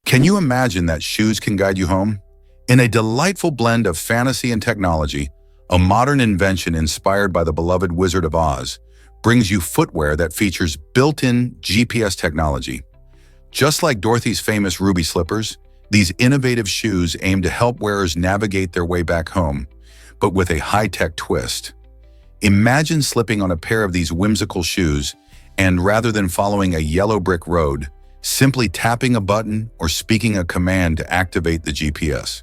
Can you imagine that shoes can guide you home? In a delightful blend of fantasy and technology, a modern invention inspired by the beloved Wizard of Oz brings you footwear that features built-in GPS technology. Just like Dorothy's famous ruby slippers, these innovative shoes aim to help wearers navigate their way back home, but with a high-tech twist. Imagine slipping on a pair of these whimsical shoes and, rather than following a yellow brick road, simply tapping a button or speaking a command to activate the GPS.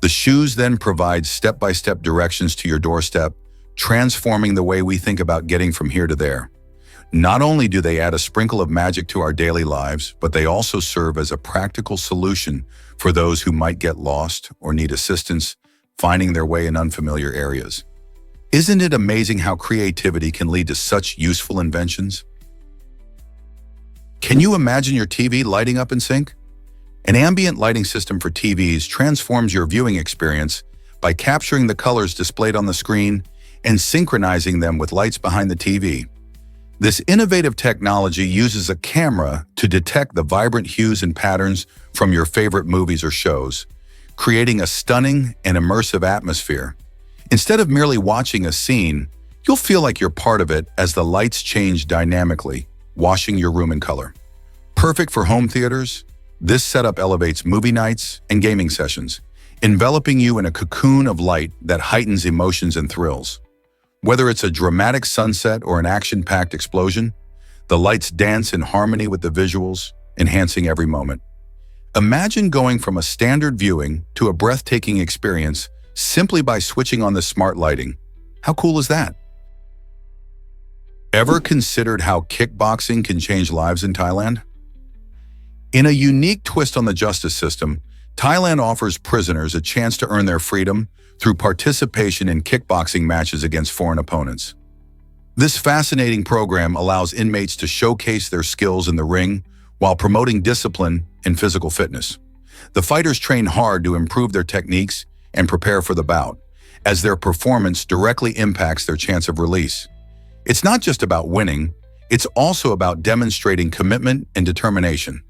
The shoes then provide step-by-step directions to your doorstep, transforming the way we think about getting from here to there. Not only do they add a sprinkle of magic to our daily lives, but they also serve as a practical solution for those who might get lost or need assistance finding their way in unfamiliar areas. Isn't it amazing how creativity can lead to such useful inventions? Can you imagine your TV lighting up in sync? An ambient lighting system for TVs transforms your viewing experience by capturing the colors displayed on the screen and synchronizing them with lights behind the TV. This innovative technology uses a camera to detect the vibrant hues and patterns from your favorite movies or shows, creating a stunning and immersive atmosphere. Instead of merely watching a scene, you'll feel like you're part of it as the lights change dynamically, washing your room in color. Perfect for home theaters, this setup elevates movie nights and gaming sessions, enveloping you in a cocoon of light that heightens emotions and thrills. Whether it's a dramatic sunset or an action-packed explosion, the lights dance in harmony with the visuals, enhancing every moment. Imagine going from a standard viewing to a breathtaking experience simply by switching on the smart lighting. How cool is that? Ever considered how kickboxing can change lives in Thailand? In a unique twist on the justice system, Thailand offers prisoners a chance to earn their freedom through participation in kickboxing matches against foreign opponents. This fascinating program allows inmates to showcase their skills in the ring while promoting discipline and physical fitness. The fighters train hard to improve their techniques and prepare for the bout, as their performance directly impacts their chance of release. It's not just about winning, it's also about demonstrating commitment and determination.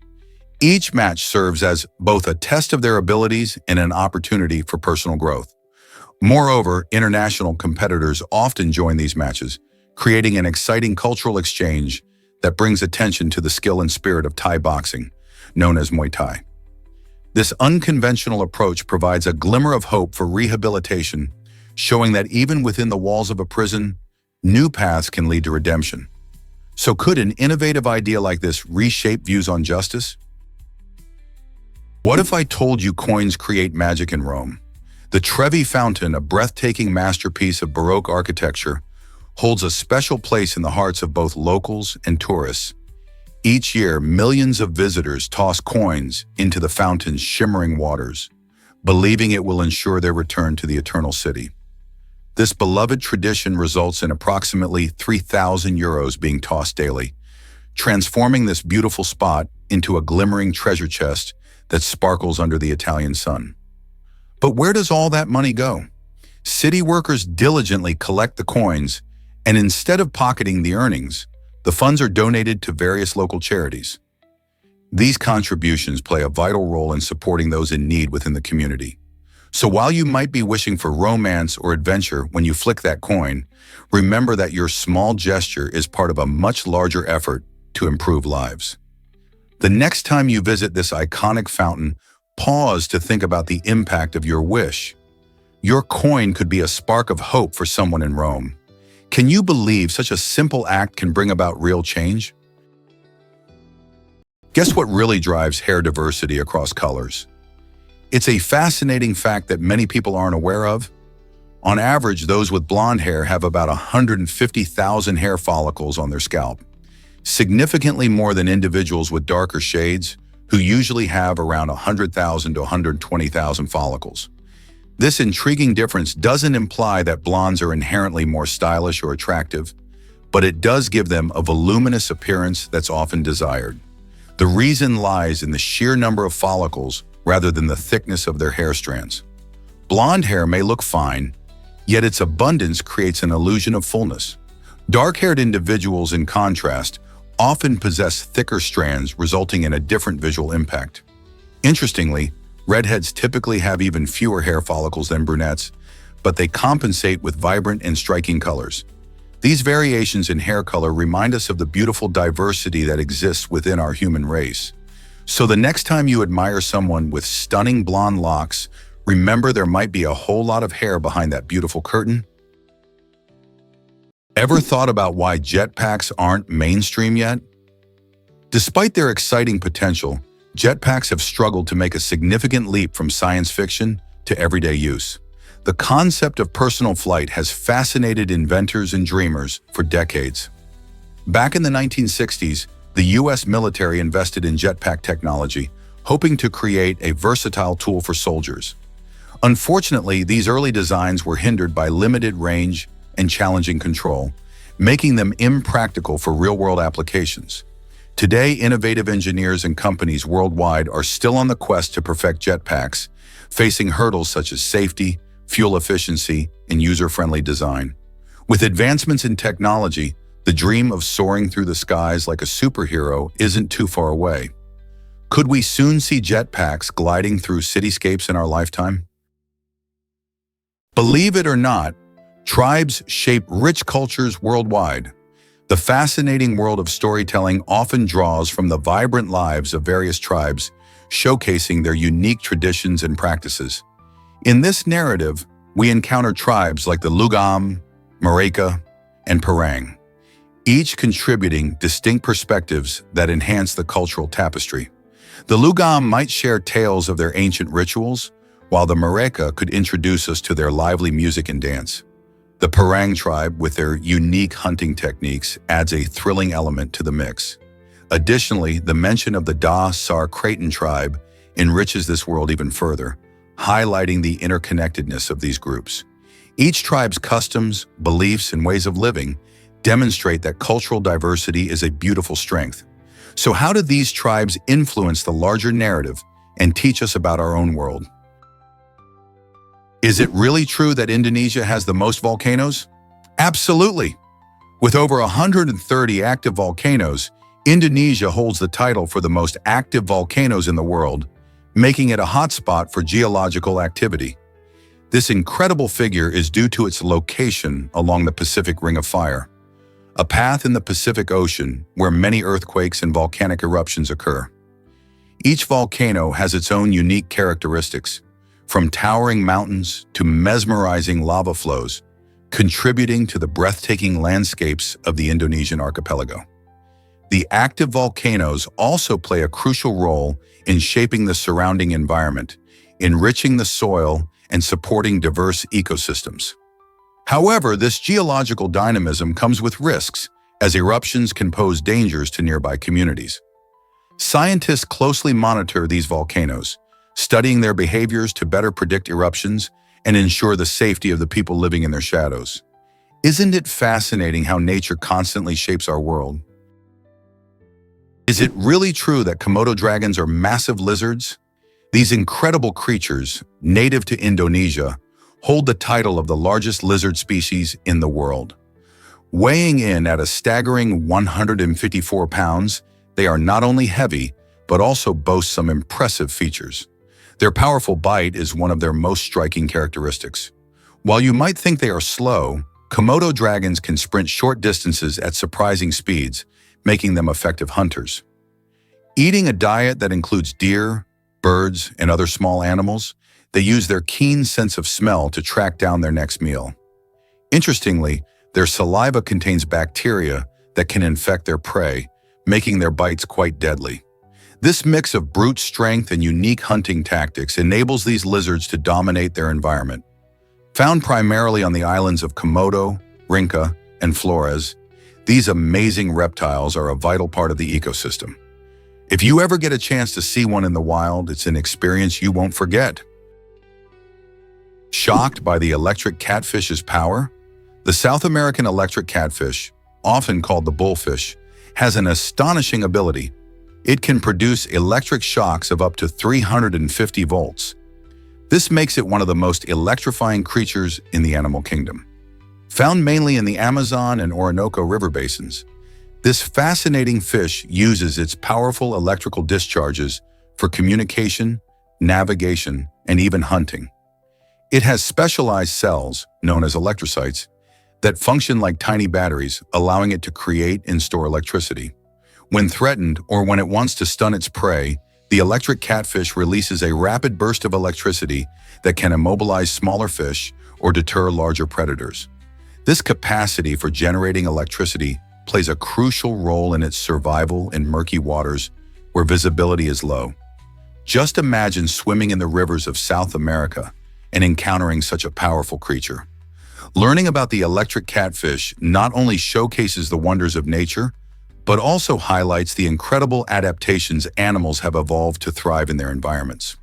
Each match serves as both a test of their abilities and an opportunity for personal growth. Moreover, international competitors often join these matches, creating an exciting cultural exchange that brings attention to the skill and spirit of Thai boxing, known as Muay Thai. This unconventional approach provides a glimmer of hope for rehabilitation, showing that even within the walls of a prison, new paths can lead to redemption. So could an innovative idea like this reshape views on justice? What if I told you coins create magic in Rome? The Trevi Fountain, a breathtaking masterpiece of Baroque architecture, holds a special place in the hearts of both locals and tourists. Each year, millions of visitors toss coins into the fountain's shimmering waters, believing it will ensure their return to the eternal city. This beloved tradition results in approximately 3,000 euros being tossed daily, transforming this beautiful spot into a glimmering treasure chest that sparkles under the Italian sun. But where does all that money go? City workers diligently collect the coins, and instead of pocketing the earnings, the funds are donated to various local charities. These contributions play a vital role in supporting those in need within the community. So while you might be wishing for romance or adventure when you flick that coin, remember that your small gesture is part of a much larger effort to improve lives. The next time you visit this iconic fountain, pause to think about the impact of your wish. Your coin could be a spark of hope for someone in Rome. Can you believe such a simple act can bring about real change? Guess what really drives hair diversity across colors? It's a fascinating fact that many people aren't aware of. On average, those with blonde hair have about 150,000 hair follicles on their scalp, significantly more than individuals with darker shades, who usually have around 100,000 to 120,000 follicles. This intriguing difference doesn't imply that blondes are inherently more stylish or attractive, but it does give them a voluminous appearance that's often desired. The reason lies in the sheer number of follicles rather than the thickness of their hair strands. Blonde hair may look fine, yet its abundance creates an illusion of fullness. Dark-haired individuals, in contrast, often possess thicker strands, resulting in a different visual impact. Interestingly, redheads typically have even fewer hair follicles than brunettes, but they compensate with vibrant and striking colors. These variations in hair color remind us of the beautiful diversity that exists within our human race. So the next time you admire someone with stunning blonde locks, remember there might be a whole lot of hair behind that beautiful curtain. Ever thought about why jetpacks aren't mainstream yet? Despite their exciting potential, jetpacks have struggled to make a significant leap from science fiction to everyday use. The concept of personal flight has fascinated inventors and dreamers for decades. Back in the 1960s, the US military invested in jetpack technology, hoping to create a versatile tool for soldiers. Unfortunately, these early designs were hindered by limited range and challenging control, making them impractical for real-world applications. Today, innovative engineers and companies worldwide are still on the quest to perfect jetpacks, facing hurdles such as safety, fuel efficiency, and user-friendly design. With advancements in technology, the dream of soaring through the skies like a superhero isn't too far away. Could we soon see jetpacks gliding through cityscapes in our lifetime? Believe it or not, tribes shape rich cultures worldwide. The fascinating world of storytelling often draws from the vibrant lives of various tribes, showcasing their unique traditions and practices. In this narrative, we encounter tribes like the Lugam, Mareka, and Parang, each contributing distinct perspectives that enhance the cultural tapestry. The Lugam might share tales of their ancient rituals, while the Mareka could introduce us to their lively music and dance. The Parang tribe, with their unique hunting techniques, adds a thrilling element to the mix. Additionally, the mention of the Da Sar Kraton tribe enriches this world even further, highlighting the interconnectedness of these groups. Each tribe's customs, beliefs, and ways of living demonstrate that cultural diversity is a beautiful strength. So how do these tribes influence the larger narrative and teach us about our own world? Is it really true that Indonesia has the most volcanoes? Absolutely. With over 130 active volcanoes, Indonesia holds the title for the most active volcanoes in the world, making it a hotspot for geological activity. This incredible figure is due to its location along the Pacific Ring of Fire, a path in the Pacific Ocean where many earthquakes and volcanic eruptions occur. Each volcano has its own unique characteristics, from towering mountains to mesmerizing lava flows, contributing to the breathtaking landscapes of the Indonesian archipelago. The active volcanoes also play a crucial role in shaping the surrounding environment, enriching the soil, and supporting diverse ecosystems. However, this geological dynamism comes with risks, as eruptions can pose dangers to nearby communities. Scientists closely monitor these volcanoes, studying their behaviors to better predict eruptions and ensure the safety of the people living in their shadows. Isn't it fascinating how nature constantly shapes our world? Is it really true that Komodo dragons are massive lizards? These incredible creatures, native to Indonesia, hold the title of the largest lizard species in the world. Weighing in at a staggering 154 pounds, they are not only heavy, but also boast some impressive features. Their powerful bite is one of their most striking characteristics. While you might think they are slow, Komodo dragons can sprint short distances at surprising speeds, making them effective hunters. Eating a diet that includes deer, birds, and other small animals, they use their keen sense of smell to track down their next meal. Interestingly, their saliva contains bacteria that can infect their prey, making their bites quite deadly. This mix of brute strength and unique hunting tactics enables these lizards to dominate their environment. Found primarily on the islands of Komodo, Rinca, and Flores, these amazing reptiles are a vital part of the ecosystem. If you ever get a chance to see one in the wild, it's an experience you won't forget. Shocked by the electric catfish's power? The South American electric catfish, often called the bullfish, has an astonishing ability. It can produce electric shocks of up to 350 volts. This makes it one of the most electrifying creatures in the animal kingdom. Found mainly in the Amazon and Orinoco river basins, this fascinating fish uses its powerful electrical discharges for communication, navigation, and even hunting. It has specialized cells, known as electrocytes, that function like tiny batteries, allowing it to create and store electricity. When threatened or when it wants to stun its prey, the electric catfish releases a rapid burst of electricity that can immobilize smaller fish or deter larger predators. This capacity for generating electricity plays a crucial role in its survival in murky waters where visibility is low. Just imagine swimming in the rivers of South America and encountering such a powerful creature. Learning about the electric catfish not only showcases the wonders of nature, but also highlights the incredible adaptations animals have evolved to thrive in their environments.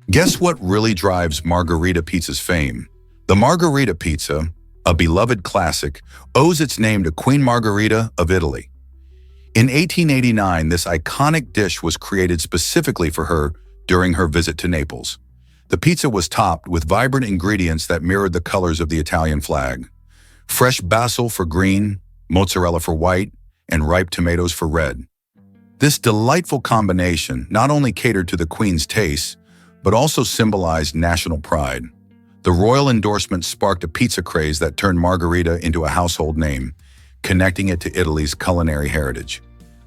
Guess what really drives Margarita Pizza's fame? The Margarita Pizza, a beloved classic, owes its name to Queen Margherita of Italy. In 1889, this iconic dish was created specifically for her during her visit to Naples. The pizza was topped with vibrant ingredients that mirrored the colors of the Italian flag. Fresh basil for green, mozzarella for white, and ripe tomatoes for red. This delightful combination not only catered to the Queen's tastes, but also symbolized national pride. The royal endorsement sparked a pizza craze that turned Margarita into a household name, connecting it to Italy's culinary heritage.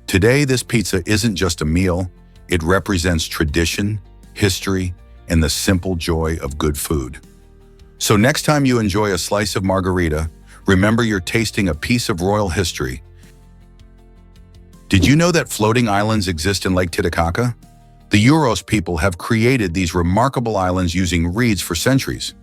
Today, this pizza isn't just a meal, it represents tradition, history, and the simple joy of good food. So next time you enjoy a slice of Margarita, remember you're tasting a piece of royal history. Did you know that floating islands exist in Lake Titicaca? The Uros people have created these remarkable islands using reeds for centuries.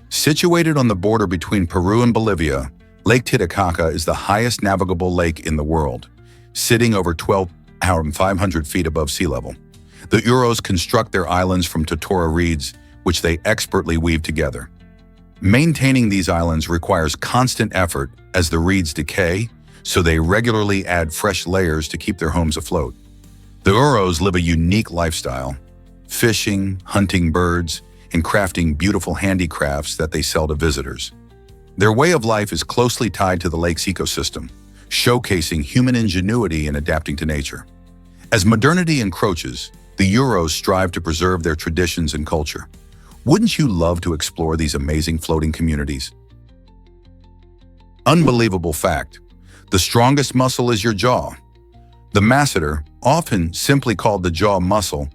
Situated on the border between Peru and Bolivia, Lake Titicaca is the highest navigable lake in the world, sitting over 12,500 feet above sea level. The Uros construct their islands from totora reeds, which they expertly weave together. Maintaining these islands requires constant effort as the reeds decay, so they regularly add fresh layers to keep their homes afloat. The Uros live a unique lifestyle, fishing, hunting birds, and crafting beautiful handicrafts that they sell to visitors. Their way of life is closely tied to the lake's ecosystem, showcasing human ingenuity in adapting to nature. As modernity encroaches, the Uros strive to preserve their traditions and culture. Wouldn't you love to explore these amazing floating communities? Unbelievable fact: the strongest muscle is your jaw. The masseter, often simply called the jaw muscle,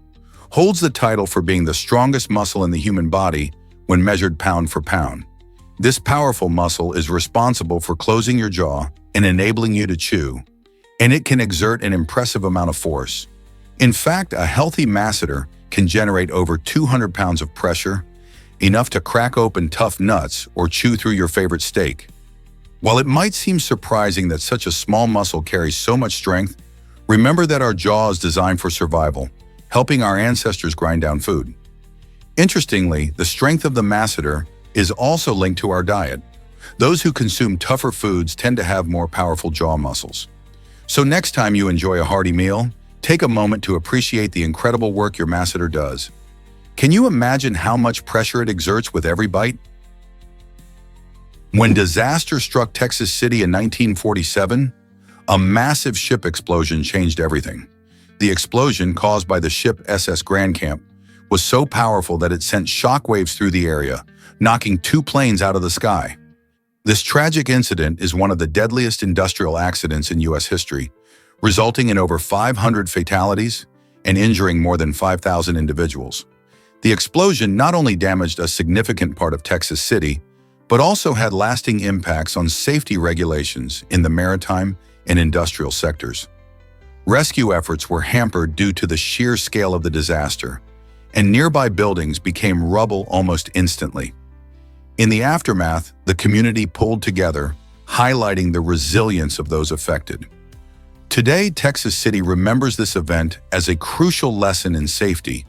holds the title for being the strongest muscle in the human body when measured pound for pound. This powerful muscle is responsible for closing your jaw and enabling you to chew, and it can exert an impressive amount of force. In fact, a healthy masseter can generate over 200 pounds of pressure, enough to crack open tough nuts or chew through your favorite steak. While it might seem surprising that such a small muscle carries so much strength, remember that our jaw is designed for survival, helping our ancestors grind down food. Interestingly, the strength of the masseter is also linked to our diet. Those who consume tougher foods tend to have more powerful jaw muscles. So next time you enjoy a hearty meal, take a moment to appreciate the incredible work your masseter does. Can you imagine how much pressure it exerts with every bite? When disaster struck Texas City in 1947, a massive ship explosion changed everything. The explosion, caused by the ship SS Grand Camp, was so powerful that it sent shockwaves through the area, knocking 2 planes out of the sky. This tragic incident is one of the deadliest industrial accidents in U.S. history, resulting in over 500 fatalities and injuring more than 5,000 individuals. The explosion not only damaged a significant part of Texas City, but also had lasting impacts on safety regulations in the maritime and industrial sectors. Rescue efforts were hampered due to the sheer scale of the disaster, and nearby buildings became rubble almost instantly. In the aftermath, the community pulled together, highlighting the resilience of those affected. Today, Texas City remembers this event as a crucial lesson in safety,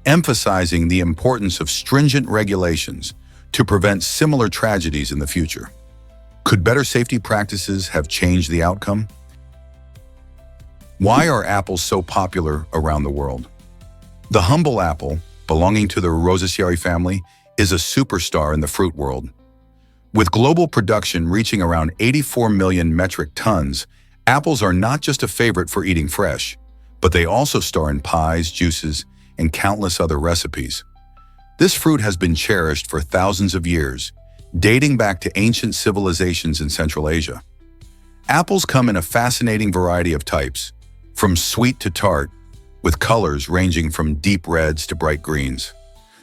emphasizing the importance of stringent regulations to prevent similar tragedies in the future. Could better safety practices have changed the outcome? Why are apples so popular around the world? The humble apple, belonging to the Rosaceae family, is a superstar in the fruit world. With global production reaching around 84 million metric tons, apples are not just a favorite for eating fresh. but they also star in pies, juices, and countless other recipes. This fruit has been cherished for thousands of years, dating back to ancient civilizations in Central Asia. Apples come in a fascinating variety of types, from sweet to tart, with colors ranging from deep reds to bright greens.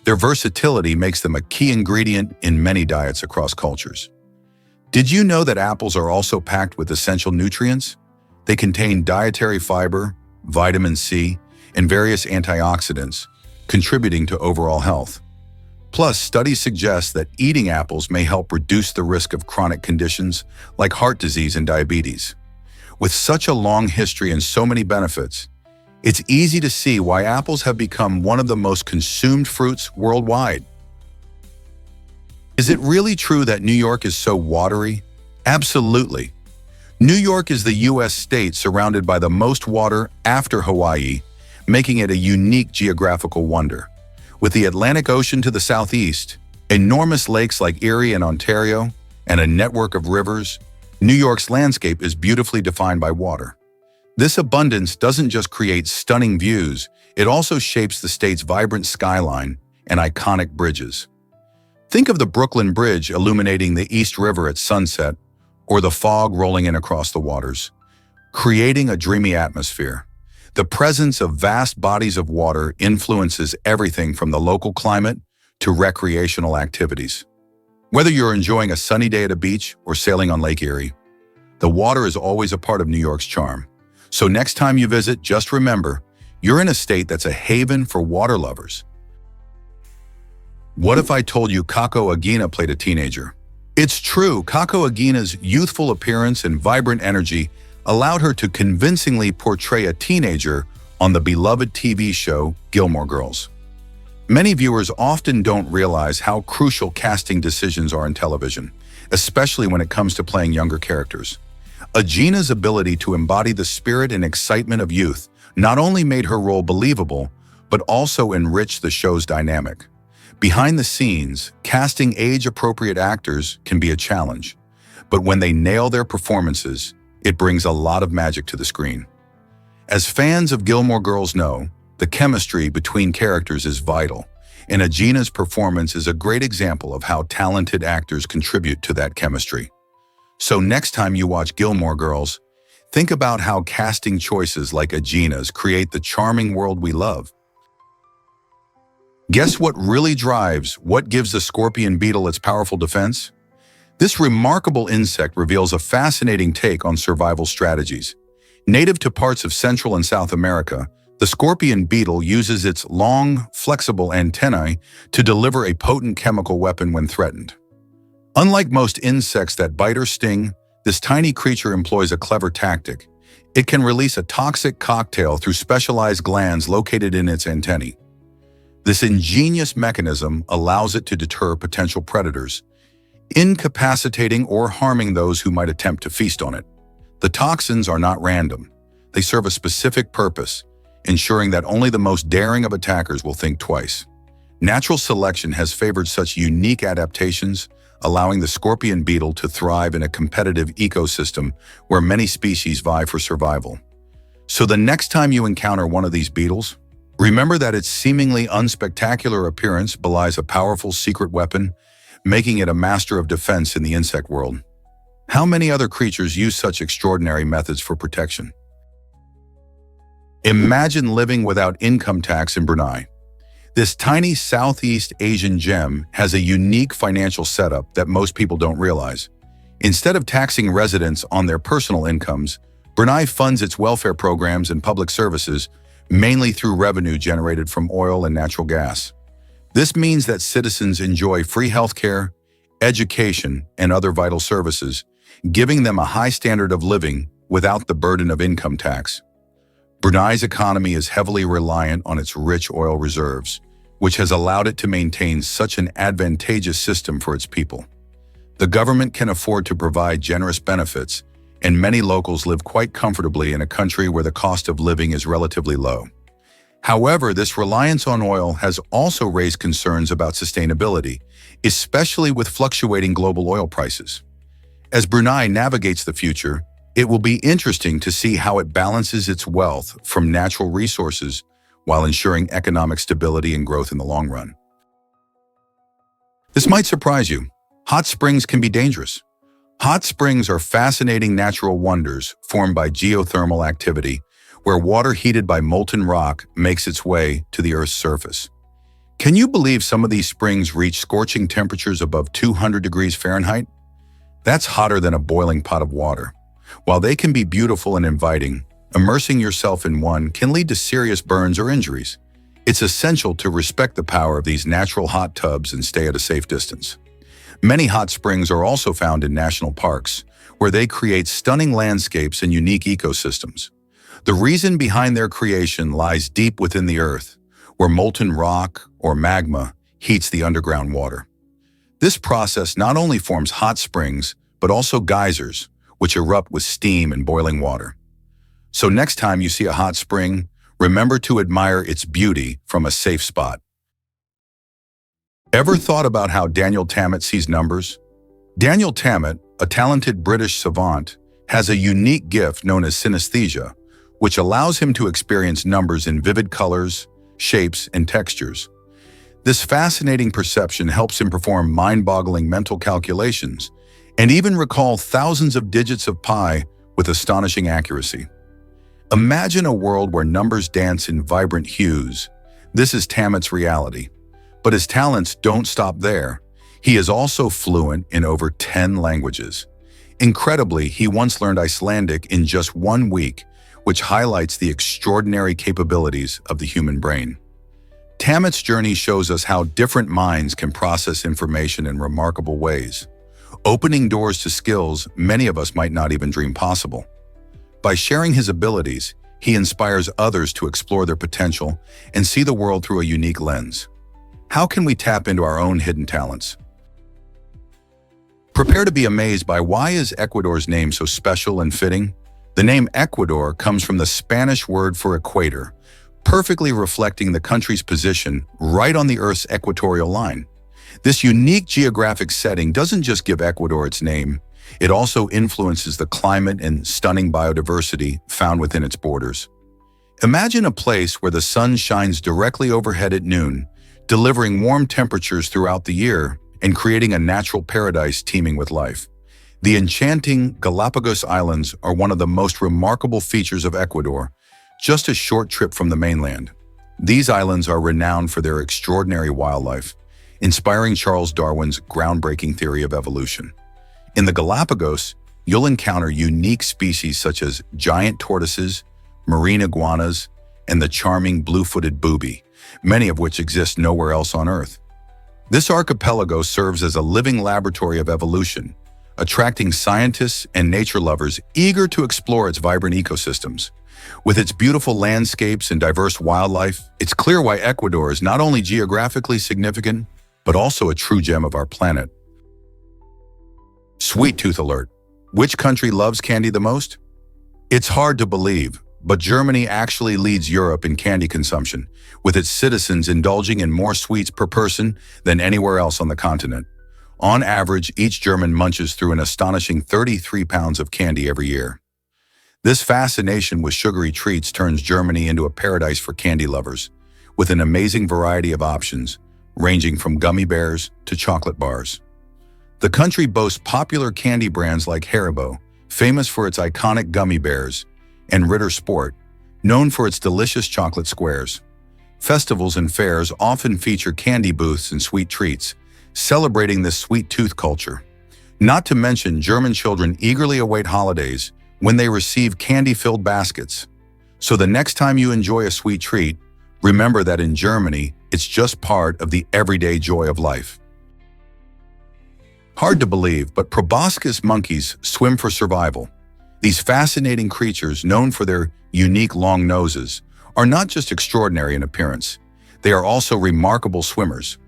Their versatility makes them a key ingredient in many diets across cultures. Did you know that apples are also packed with essential nutrients? They contain dietary fiber, vitamin C, and various antioxidants, contributing to overall health. Plus, studies suggest that eating apples may help reduce the risk of chronic conditions like heart disease and diabetes. With such a long history and so many benefits, it's easy to see why apples have become one of the most consumed fruits worldwide. Is it really true that New York is so watery? Absolutely. New York is the U.S. state surrounded by the most water after Hawaii, making it a unique geographical wonder. With the Atlantic Ocean to the southeast, enormous lakes like Erie and Ontario, and a network of rivers, New York's landscape is beautifully defined by water. This abundance doesn't just create stunning views, it also shapes the state's vibrant skyline and iconic bridges. Think of the Brooklyn Bridge illuminating the East River at sunset, or the fog rolling in across the waters, creating a dreamy atmosphere. The presence of vast bodies of water influences everything from the local climate to recreational activities. Whether you're enjoying a sunny day at a beach or sailing on Lake Erie, the water is always a part of New York's charm. So next time you visit, just remember, you're in a state that's a haven for water lovers. What if I told you Kako Agina played a teenager? It's true, Kako Agina's youthful appearance and vibrant energy allowed her to convincingly portray a teenager on the beloved TV show Gilmore Girls. Many viewers often don't realize how crucial casting decisions are in television, especially when it comes to playing younger characters. Agina's ability to embody the spirit and excitement of youth not only made her role believable, but also enriched the show's dynamic. Behind the scenes, casting age-appropriate actors can be a challenge, but when they nail their performances, it brings a lot of magic to the screen. As fans of Gilmore Girls know, the chemistry between characters is vital, and Agina's performance is a great example of how talented actors contribute to that chemistry. So next time you watch Gilmore Girls, think about how casting choices like Agina's create the charming world we love. Guess what really what gives the scorpion beetle its powerful defense? This remarkable insect reveals a fascinating take on survival strategies. Native to parts of Central and South America, the scorpion beetle uses its long, flexible antennae to deliver a potent chemical weapon when threatened. Unlike most insects that bite or sting, this tiny creature employs a clever tactic. It can release a toxic cocktail through specialized glands located in its antennae. This ingenious mechanism allows it to deter potential predators, incapacitating or harming those who might attempt to feast on it. The toxins are not random. They serve a specific purpose, ensuring that only the most daring of attackers will think twice. Natural selection has favored such unique adaptations, allowing the scorpion beetle to thrive in a competitive ecosystem where many species vie for survival. So the next time you encounter one of these beetles, remember that its seemingly unspectacular appearance belies a powerful secret weapon, making it a master of defense in the insect world. How many other creatures use such extraordinary methods for protection? Imagine living without income tax in Brunei. This tiny Southeast Asian gem has a unique financial setup that most people don't realize. Instead of taxing residents on their personal incomes, Brunei funds its welfare programs and public services mainly through revenue generated from oil and natural gas. This means that citizens enjoy free healthcare, education, and other vital services, giving them a high standard of living without the burden of income tax. Brunei's economy is heavily reliant on its rich oil reserves, which has allowed it to maintain such an advantageous system for its people. The government can afford to provide generous benefits, and many locals live quite comfortably in a country where the cost of living is relatively low. However, this reliance on oil has also raised concerns about sustainability, especially with fluctuating global oil prices. As Brunei navigates the future, It will be interesting to see how it balances its wealth from natural resources while ensuring economic stability and growth in the long run. This might surprise you. Hot springs can be dangerous. Hot springs are fascinating natural wonders formed by geothermal activity, where water heated by molten rock makes its way to the Earth's surface. Can you believe some of these springs reach scorching temperatures above 200 degrees Fahrenheit? That's hotter than a boiling pot of water. While they can be beautiful and inviting, immersing yourself in one can lead to serious burns or injuries. It's essential to respect the power of these natural hot tubs and stay at a safe distance. Many hot springs are also found in national parks, where they create stunning landscapes and unique ecosystems. The reason behind their creation lies deep within the earth, where molten rock or magma heats the underground water. This process not only forms hot springs, but also geysers, which erupt with steam and boiling water. So next time you see a hot spring, remember to admire its beauty from a safe spot. Ever thought about how Daniel Tammet sees numbers? Daniel Tammet, a talented British savant, has a unique gift known as synesthesia, which allows him to experience numbers in vivid colors, shapes, and textures. This fascinating perception helps him perform mind-boggling mental calculations and even recall thousands of digits of pi with astonishing accuracy. Imagine a world where numbers dance in vibrant hues. This is Tammet's reality. But his talents don't stop there. He is also fluent in over 10 languages. Incredibly, he once learned Icelandic in just 1 week, which highlights the extraordinary capabilities of the human brain. Tammet's journey shows us how different minds can process information in remarkable ways, opening doors to skills many of us might not even dream possible. By sharing his abilities, he inspires others to explore their potential and see the world through a unique lens. How can we tap into our own hidden talents? Prepare to be amazed by why is Ecuador's name so special and fitting? The name Ecuador comes from the Spanish word for equator, perfectly reflecting the country's position right on the Earth's equatorial line. This unique geographic setting doesn't just give Ecuador its name, it also influences the climate and stunning biodiversity found within its borders. Imagine a place where the sun shines directly overhead at noon, delivering warm temperatures throughout the year and creating a natural paradise teeming with life. The enchanting Galapagos Islands are one of the most remarkable features of Ecuador, just a short trip from the mainland. These islands are renowned for their extraordinary wildlife, inspiring Charles Darwin's groundbreaking theory of evolution. In the Galapagos, you'll encounter unique species such as giant tortoises, marine iguanas, and the charming blue-footed booby, many of which exist nowhere else on Earth. This archipelago serves as a living laboratory of evolution, attracting scientists and nature lovers eager to explore its vibrant ecosystems. With its beautiful landscapes and diverse wildlife, it's clear why Ecuador is not only geographically significant, but also a true gem of our planet. Sweet tooth alert. Which country loves candy the most? It's hard to believe, but Germany actually leads Europe in candy consumption, with its citizens indulging in more sweets per person than anywhere else on the continent. On average, each German munches through an astonishing 33 pounds of candy every year. This fascination with sugary treats turns Germany into a paradise for candy lovers, with an amazing variety of options, ranging from gummy bears to chocolate bars. The country boasts popular candy brands like Haribo, famous for its iconic gummy bears, and Ritter Sport, known for its delicious chocolate squares. Festivals and fairs often feature candy booths and sweet treats, celebrating this sweet tooth culture. Not to mention, German children eagerly await holidays when they receive candy-filled baskets. So the next time you enjoy a sweet treat, remember that in Germany, it's just part of the everyday joy of life. Hard to believe, but proboscis monkeys swim for survival. These fascinating creatures, known for their unique long noses, are not just extraordinary in appearance. They are also remarkable swimmers.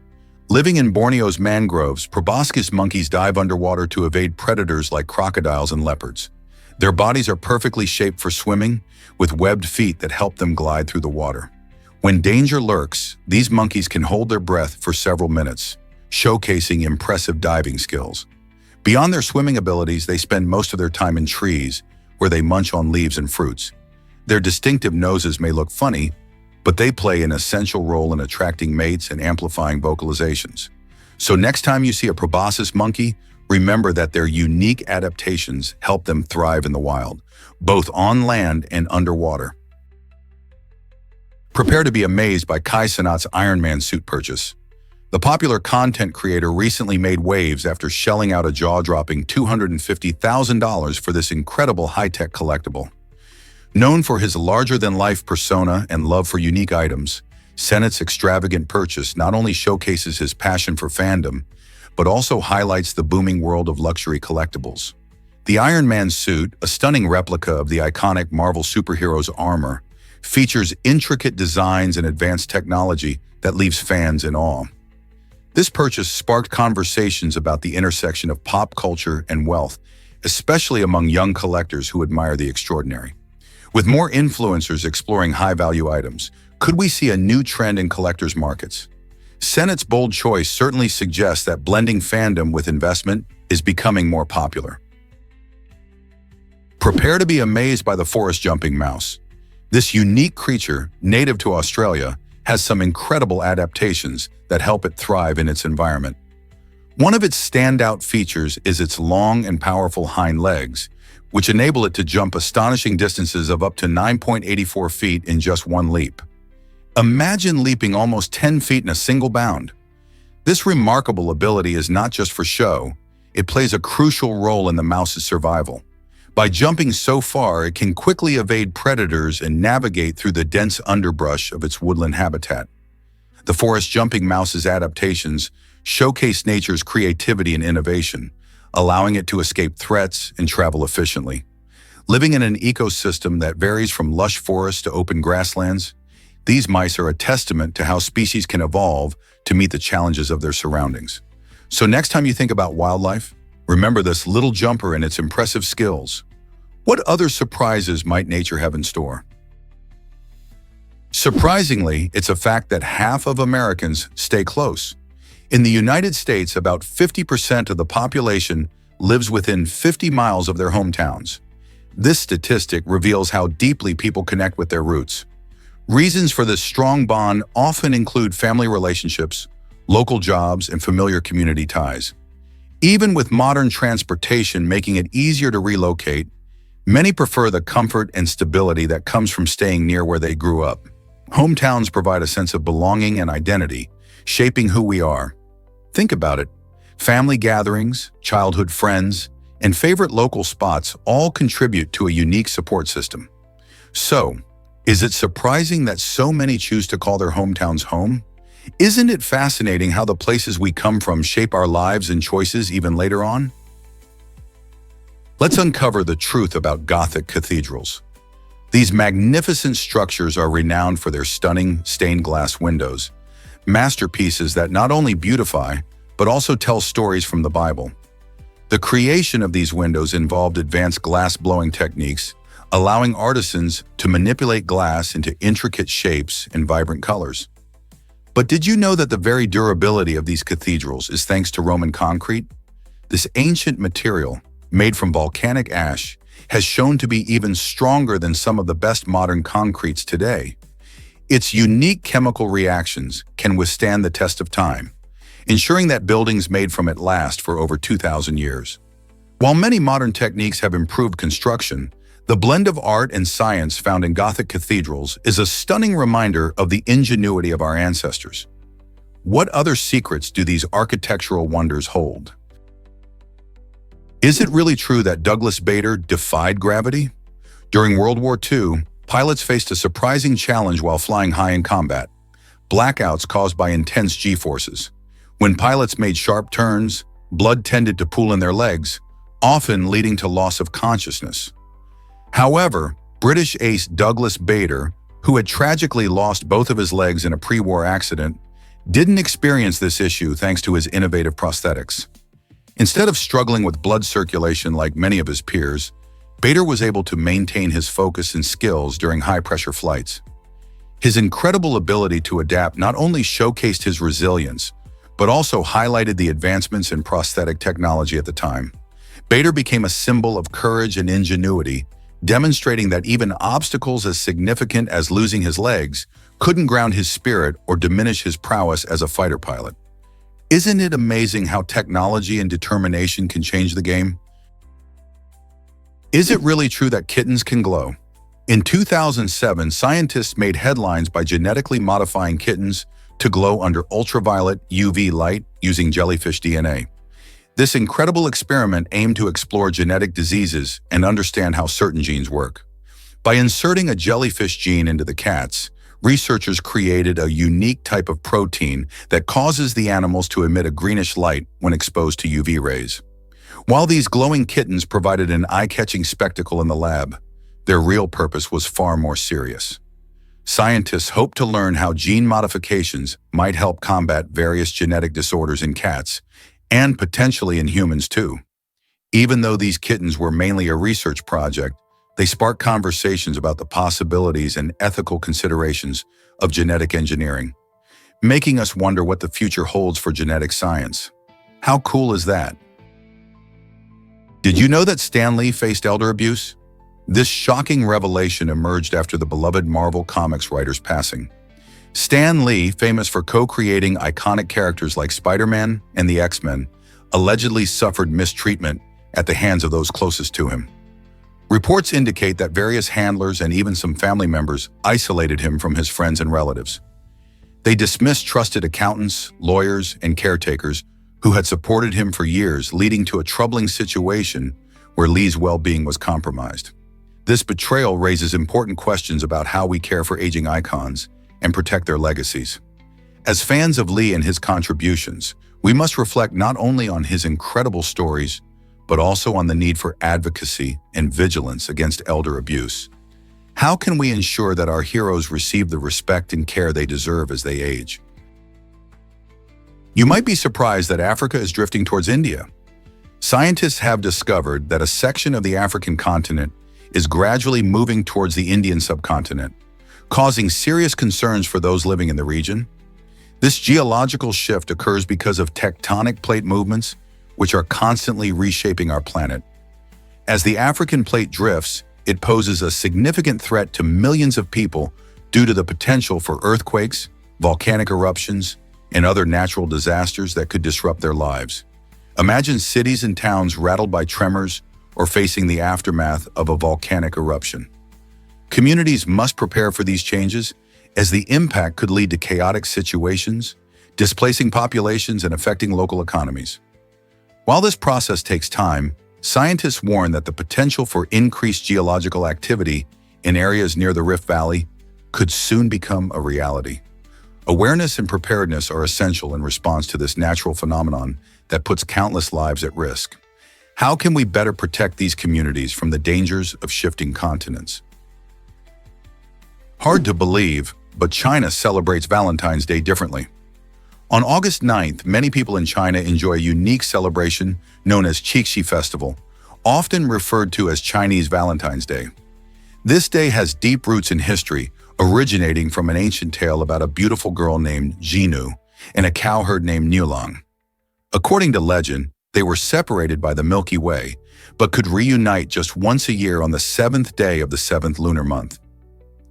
Living in Borneo's mangroves, proboscis monkeys dive underwater to evade predators like crocodiles and leopards. Their bodies are perfectly shaped for swimming, with webbed feet that help them glide through the water. When danger lurks, these monkeys can hold their breath for several minutes, showcasing impressive diving skills. Beyond their swimming abilities, they spend most of their time in trees, where they munch on leaves and fruits. Their distinctive noses may look funny, but they play an essential role in attracting mates and amplifying vocalizations. So next time you see a proboscis monkey, remember that their unique adaptations help them thrive in the wild, both on land and underwater. Prepare to be amazed by Cenat's Iron Man suit purchase. The popular content creator recently made waves after shelling out a jaw-dropping $250,000 for this incredible high-tech collectible. Known for his larger-than-life persona and love for unique items, Cenat's extravagant purchase not only showcases his passion for fandom, but also highlights the booming world of luxury collectibles. The Iron Man suit, a stunning replica of the iconic Marvel superhero's armor, features intricate designs and advanced technology that leaves fans in awe. This purchase sparked conversations about the intersection of pop culture and wealth, especially among young collectors who admire the extraordinary. With more influencers exploring high-value items, could we see a new trend in collectors' markets? Cenat's bold choice certainly suggests that blending fandom with investment is becoming more popular. Prepare to be amazed by the forest-jumping mouse. This unique creature, native to Australia, has some incredible adaptations that help it thrive in its environment. One of its standout features is its long and powerful hind legs, which enable it to jump astonishing distances of up to 9.84 feet in just one leap. Imagine leaping almost 10 feet in a single bound. This remarkable ability is not just for show, it plays a crucial role in the mouse's survival. By jumping so far, it can quickly evade predators and navigate through the dense underbrush of its woodland habitat. The forest-jumping mouse's adaptations showcase nature's creativity and innovation, allowing it to escape threats and travel efficiently. Living in an ecosystem that varies from lush forests to open grasslands, these mice are a testament to how species can evolve to meet the challenges of their surroundings. So next time you think about wildlife, remember this little jumper and its impressive skills. What other surprises might nature have in store? Surprisingly, it's a fact that half of Americans stay close. In the United States, about 50% of the population lives within 50 miles of their hometowns. This statistic reveals how deeply people connect with their roots. Reasons for this strong bond often include family relationships, local jobs, and familiar community ties. Even with modern transportation making it easier to relocate, many prefer the comfort and stability that comes from staying near where they grew up. Hometowns provide a sense of belonging and identity, shaping who we are. Think about it. Family gatherings, childhood friends, and favorite local spots all contribute to a unique support system. So, is it surprising that so many choose to call their hometowns home? Isn't it fascinating how the places we come from shape our lives and choices even later on? Let's uncover the truth about Gothic cathedrals. These magnificent structures are renowned for their stunning stained glass windows, masterpieces that not only beautify, but also tell stories from the Bible. The creation of these windows involved advanced glass-blowing techniques, allowing artisans to manipulate glass into intricate shapes and vibrant colors. But did you know that the very durability of these cathedrals is thanks to Roman concrete? This ancient material, made from volcanic ash, has shown to be even stronger than some of the best modern concretes today. Its unique chemical reactions can withstand the test of time, ensuring that buildings made from it last for over 2,000 years. While many modern techniques have improved construction, the blend of art and science found in Gothic cathedrals is a stunning reminder of the ingenuity of our ancestors. What other secrets do these architectural wonders hold? Is it really true that Douglas Bader defied gravity? During World War II, pilots faced a surprising challenge while flying high in combat: blackouts caused by intense G-forces. When pilots made sharp turns, blood tended to pool in their legs, often leading to loss of consciousness. However, British ace Douglas Bader, who had tragically lost both of his legs in a pre-war accident, didn't experience this issue thanks to his innovative prosthetics. Instead of struggling with blood circulation like many of his peers, Bader was able to maintain his focus and skills during high-pressure flights. His incredible ability to adapt not only showcased his resilience, but also highlighted the advancements in prosthetic technology at the time. Bader became a symbol of courage and ingenuity, demonstrating that even obstacles as significant as losing his legs couldn't ground his spirit or diminish his prowess as a fighter pilot. Isn't it amazing how technology and determination can change the game? Is it really true that kittens can glow? In 2007, scientists made headlines by genetically modifying kittens to glow under ultraviolet UV light using jellyfish DNA. This incredible experiment aimed to explore genetic diseases and understand how certain genes work. By inserting a jellyfish gene into the cats, researchers created a unique type of protein that causes the animals to emit a greenish light when exposed to UV rays. While these glowing kittens provided an eye-catching spectacle in the lab, their real purpose was far more serious. Scientists hope to learn how gene modifications might help combat various genetic disorders in cats, and potentially in humans too. Even though these kittens were mainly a research project, they sparked conversations about the possibilities and ethical considerations of genetic engineering, making us wonder what the future holds for genetic science. How cool is that? Did you know that Stan Lee faced elder abuse? This shocking revelation emerged after the beloved Marvel Comics writer's passing. Stan Lee, famous for co-creating iconic characters like Spider-Man and the X-Men, allegedly suffered mistreatment at the hands of those closest to him. Reports indicate that various handlers and even some family members isolated him from his friends and relatives. They dismissed trusted accountants, lawyers, and caretakers who had supported him for years, leading to a troubling situation where Lee's well-being was compromised. This betrayal raises important questions about how we care for aging icons and protect their legacies. As fans of Lee and his contributions, we must reflect not only on his incredible stories, but also on the need for advocacy and vigilance against elder abuse. How can we ensure that our heroes receive the respect and care they deserve as they age? You might be surprised that Africa is drifting towards India. Scientists have discovered that a section of the African continent is gradually moving towards the Indian subcontinent, causing serious concerns for those living in the region. This geological shift occurs because of tectonic plate movements, which are constantly reshaping our planet. As the African plate drifts, it poses a significant threat to millions of people due to the potential for earthquakes, volcanic eruptions, and other natural disasters that could disrupt their lives. Imagine cities and towns rattled by tremors or facing the aftermath of a volcanic eruption. Communities must prepare for these changes, as the impact could lead to chaotic situations, displacing populations and affecting local economies. While this process takes time, scientists warn that the potential for increased geological activity in areas near the Rift Valley could soon become a reality. Awareness and preparedness are essential in response to this natural phenomenon that puts countless lives at risk. How can we better protect these communities from the dangers of shifting continents? Hard to believe, but China celebrates Valentine's Day differently. On August 9th, many people in China enjoy a unique celebration known as Qixi Festival, often referred to as Chinese Valentine's Day. This day has deep roots in history, originating from an ancient tale about a beautiful girl named Jinu and a cowherd named Niulang. According to legend, they were separated by the Milky Way, but could reunite just once a year on the 7th day of the 7th lunar month.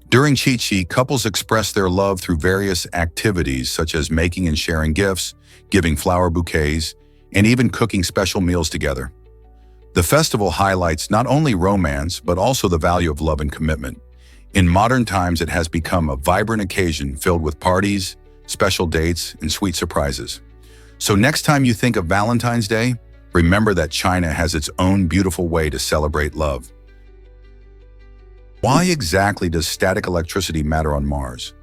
During Qixi, couples express their love through various activities such as making and sharing gifts, giving flower bouquets, and even cooking special meals together. The festival highlights not only romance, but also the value of love and commitment. In modern times, it has become a vibrant occasion filled with parties, special dates, and sweet surprises. So next time you think of Valentine's Day, remember that China has its own beautiful way to celebrate love. Why exactly does static electricity matter on Mars?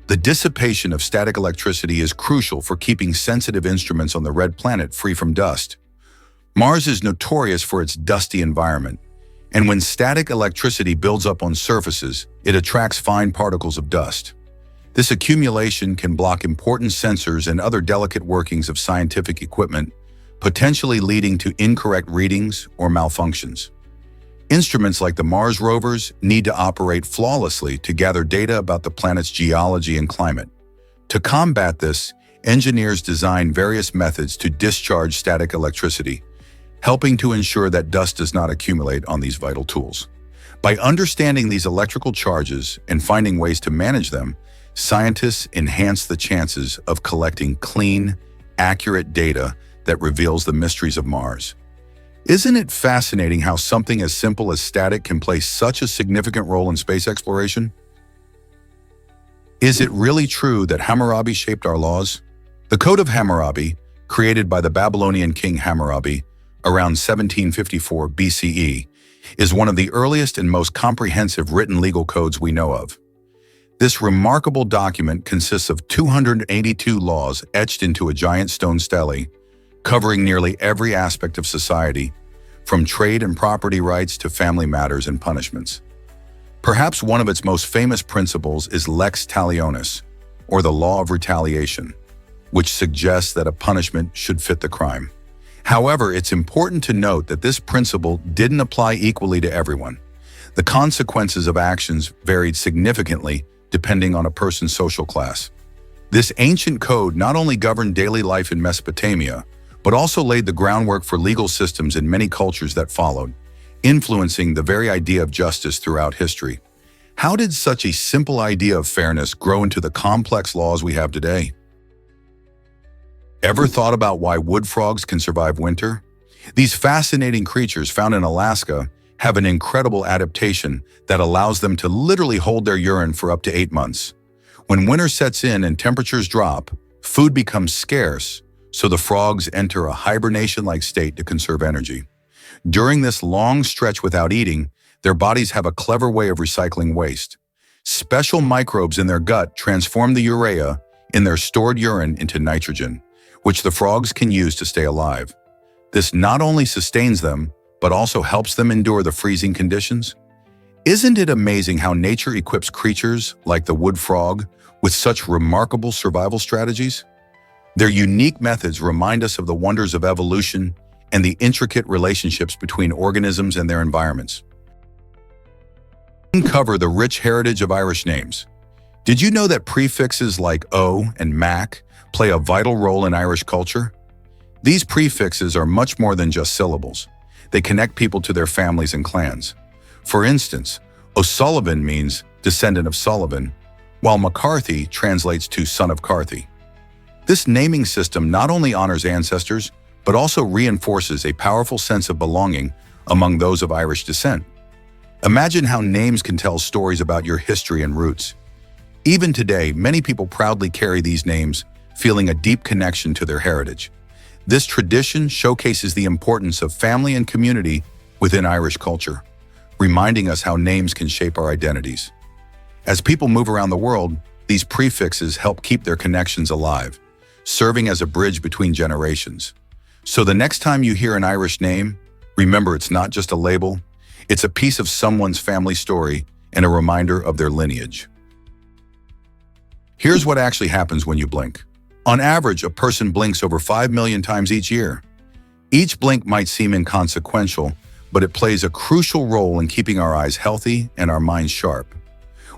The dissipation of static electricity is crucial for keeping sensitive instruments on the red planet free from dust. Mars is notorious for its dusty environment, and when static electricity builds up on surfaces, it attracts fine particles of dust. This accumulation can block important sensors and other delicate workings of scientific equipment, potentially leading to incorrect readings or malfunctions. Instruments like the Mars rovers need to operate flawlessly to gather data about the planet's geology and climate. To combat this, engineers design various methods to discharge static electricity, helping to ensure that dust does not accumulate on these vital tools. By understanding these electrical charges and finding ways to manage them, scientists enhance the chances of collecting clean, accurate data that reveals the mysteries of Mars. Isn't it fascinating how something as simple as static can play such a significant role in space exploration? Is it really true that Hammurabi shaped our laws? The Code of Hammurabi, created by the Babylonian king Hammurabi around 1754 BCE, is one of the earliest and most comprehensive written legal codes we know of. This remarkable document consists of 282 laws etched into a giant stone stele, covering nearly every aspect of society, from trade and property rights to family matters and punishments. Perhaps one of its most famous principles is lex talionis, or the law of retaliation, which suggests that a punishment should fit the crime. However, it's important to note that this principle didn't apply equally to everyone. The consequences of actions varied significantly depending on a person's social class. This ancient code not only governed daily life in Mesopotamia, but also laid the groundwork for legal systems in many cultures that followed, influencing the very idea of justice throughout history. How did such a simple idea of fairness grow into the complex laws we have today? Ever thought about why wood frogs can survive winter? These fascinating creatures found in Alaska have an incredible adaptation that allows them to literally hold their urine for up to 8 months. When winter sets in and temperatures drop, food becomes scarce, so the frogs enter a hibernation-like state to conserve energy. During this long stretch without eating, their bodies have a clever way of recycling waste. Special microbes in their gut transform the urea in their stored urine into nitrogen, which the frogs can use to stay alive. This not only sustains them, but also helps them endure the freezing conditions. Isn't it amazing how nature equips creatures like the wood frog with such remarkable survival strategies? Their unique methods remind us of the wonders of evolution and the intricate relationships between organisms and their environments. Uncover the rich heritage of Irish names. Did you know that prefixes like O and Mac play a vital role in Irish culture? These prefixes are much more than just syllables. They connect people to their families and clans. For instance, O'Sullivan means descendant of Sullivan, while McCarthy translates to son of Carthy. This naming system not only honors ancestors, but also reinforces a powerful sense of belonging among those of Irish descent. Imagine how names can tell stories about your history and roots. Even today, many people proudly carry these names, feeling a deep connection to their heritage. This tradition showcases the importance of family and community within Irish culture, reminding us how names can shape our identities. As people move around the world, these prefixes help keep their connections alive, serving as a bridge between generations. So the next time you hear an Irish name, remember it's not just a label, it's a piece of someone's family story and a reminder of their lineage. Here's what actually happens when you blink. On average, a person blinks over 5 million times each year. Each blink might seem inconsequential, but it plays a crucial role in keeping our eyes healthy and our minds sharp.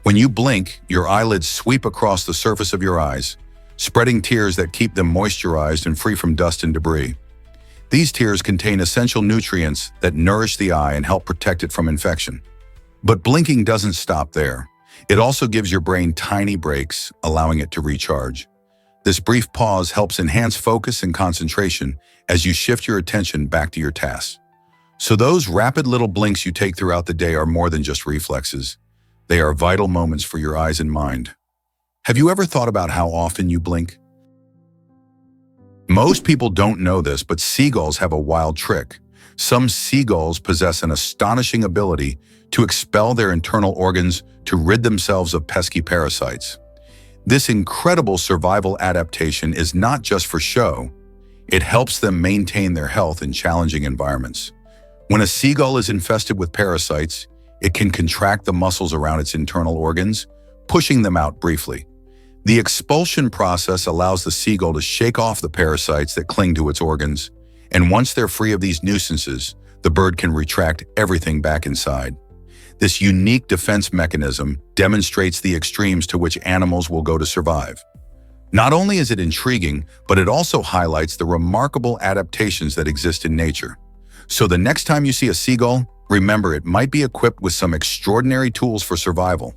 When you blink, your eyelids sweep across the surface of your eyes, spreading tears that keep them moisturized and free from dust and debris. These tears contain essential nutrients that nourish the eye and help protect it from infection. But blinking doesn't stop there. It also gives your brain tiny breaks, allowing it to recharge. This brief pause helps enhance focus and concentration as you shift your attention back to your tasks. So those rapid little blinks you take throughout the day are more than just reflexes. They are vital moments for your eyes and mind. Have you ever thought about how often you blink? Most people don't know this, but seagulls have a wild trick. Some seagulls possess an astonishing ability to expel their internal organs to rid themselves of pesky parasites. This incredible survival adaptation is not just for show. It helps them maintain their health in challenging environments. When a seagull is infested with parasites, it can contract the muscles around its internal organs, pushing them out briefly. The expulsion process allows the seagull to shake off the parasites that cling to its organs, and once they're free of these nuisances, the bird can retract everything back inside. This unique defense mechanism demonstrates the extremes to which animals will go to survive. Not only is it intriguing, but it also highlights the remarkable adaptations that exist in nature. So the next time you see a seagull, remember it might be equipped with some extraordinary tools for survival.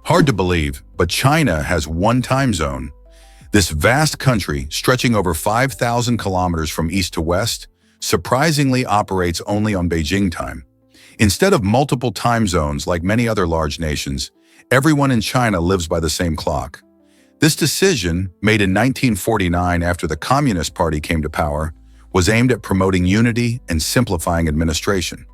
Hard to believe, but China has one time zone. This vast country, stretching over 5,000 kilometers from east to west, surprisingly operates only on Beijing time. Instead of multiple time zones like many other large nations, everyone in China lives by the same clock. This decision, made in 1949 after the Communist Party came to power, was aimed at promoting unity and simplifying administration.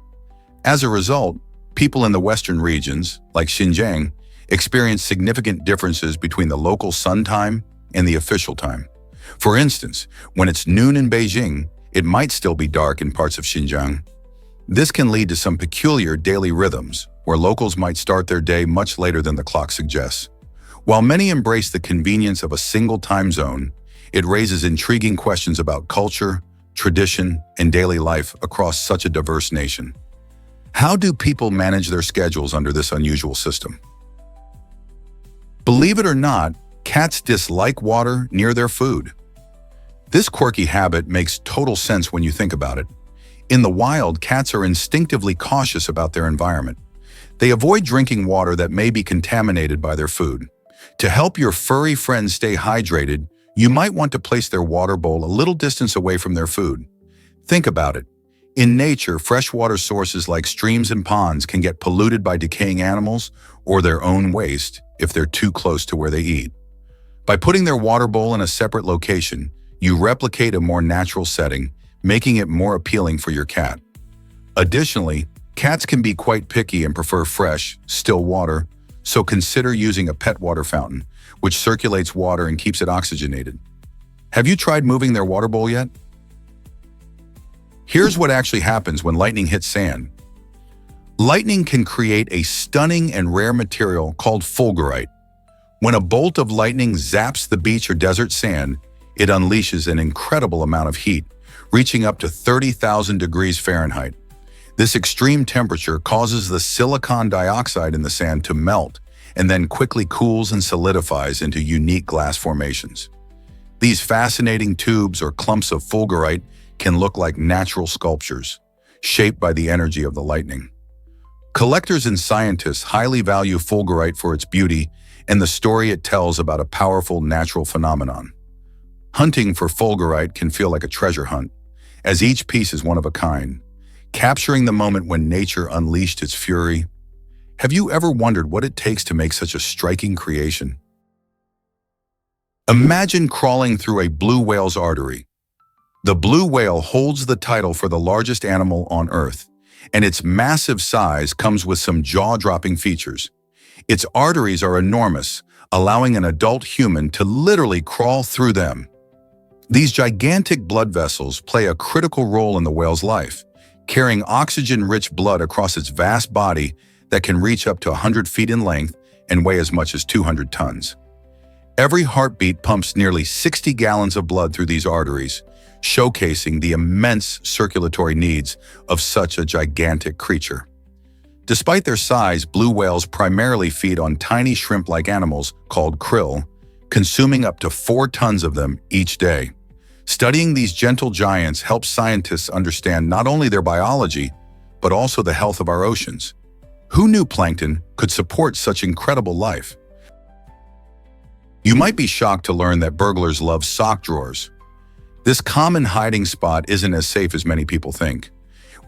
As a result, people in the western regions, like Xinjiang, experience significant differences between the local sun time and the official time. For instance, when it's noon in Beijing, it might still be dark in parts of Xinjiang. This can lead to some peculiar daily rhythms, where locals might start their day much later than the clock suggests. While many embrace the convenience of a single time zone, it raises intriguing questions about culture, tradition, and daily life across such a diverse nation. How do people manage their schedules under this unusual system? Believe it or not, cats dislike water near their food. This quirky habit makes total sense when you think about it. In the wild, cats are instinctively cautious about their environment. They avoid drinking water that may be contaminated by their food. To help your furry friends stay hydrated, you might want to place their water bowl a little distance away from their food. Think about it. In nature, freshwater sources like streams and ponds can get polluted by decaying animals or their own waste if they're too close to where they eat. By putting their water bowl in a separate location, you replicate a more natural setting, making it more appealing for your cat. Additionally, cats can be quite picky and prefer fresh, still water, so consider using a pet water fountain, which circulates water and keeps it oxygenated. Have you tried moving their water bowl yet? Here's what actually happens when lightning hits sand. Lightning can create a stunning and rare material called fulgurite. When a bolt of lightning zaps the beach or desert sand, it unleashes an incredible amount of heat, reaching up to 30,000 degrees Fahrenheit. This extreme temperature causes the silicon dioxide in the sand to melt and then quickly cools and solidifies into unique glass formations. These fascinating tubes or clumps of fulgurite can look like natural sculptures, shaped by the energy of the lightning. Collectors and scientists highly value fulgurite for its beauty and the story it tells about a powerful natural phenomenon. Hunting for fulgurite can feel like a treasure hunt, as each piece is one of a kind, capturing the moment when nature unleashed its fury. Have you ever wondered what it takes to make such a striking creation? Imagine crawling through a blue whale's artery. The blue whale holds the title for the largest animal on Earth, and its massive size comes with some jaw-dropping features. Its arteries are enormous, allowing an adult human to literally crawl through them. These gigantic blood vessels play a critical role in the whale's life, carrying oxygen-rich blood across its vast body that can reach up to 100 feet in length and weigh as much as 200 tons. Every heartbeat pumps nearly 60 gallons of blood through these arteries, showcasing the immense circulatory needs of such a gigantic creature. Despite their size, blue whales primarily feed on tiny shrimp-like animals called krill, consuming up to 4 tons of them each day. Studying these gentle giants helps scientists understand not only their biology, but also the health of our oceans. Who knew plankton could support such incredible life? You might be shocked to learn that burglars love sock drawers. This common hiding spot isn't as safe as many people think.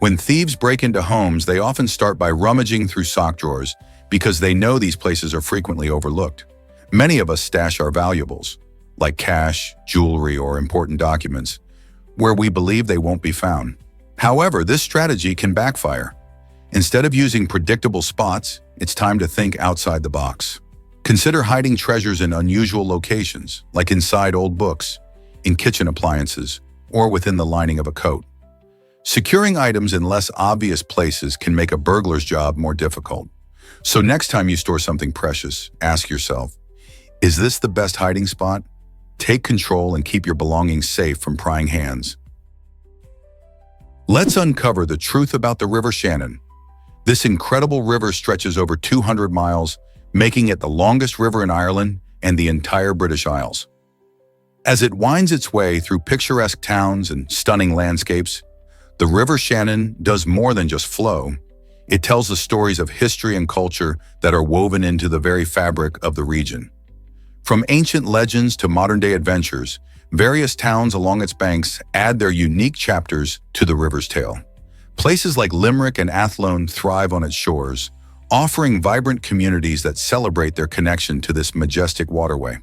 When thieves break into homes, they often start by rummaging through sock drawers because they know these places are frequently overlooked. Many of us stash our valuables, like cash, jewelry, or important documents, where we believe they won't be found. However, this strategy can backfire. Instead of using predictable spots, it's time to think outside the box. Consider hiding treasures in unusual locations, like inside old books, in kitchen appliances, or within the lining of a coat. Securing items in less obvious places can make a burglar's job more difficult. So next time you store something precious, ask yourself, is this the best hiding spot? Take control and keep your belongings safe from prying hands. Let's uncover the truth about the River Shannon. This incredible river stretches over 200 miles, making it the longest river in Ireland and the entire British Isles. As it winds its way through picturesque towns and stunning landscapes, The River Shannon does more than just flow. It tells the stories of history and culture that are woven into the very fabric of the region. From ancient legends to modern-day adventures, various towns along its banks add their unique chapters to the river's tale. Places like Limerick and Athlone thrive on its shores, offering vibrant communities that celebrate their connection to this majestic waterway.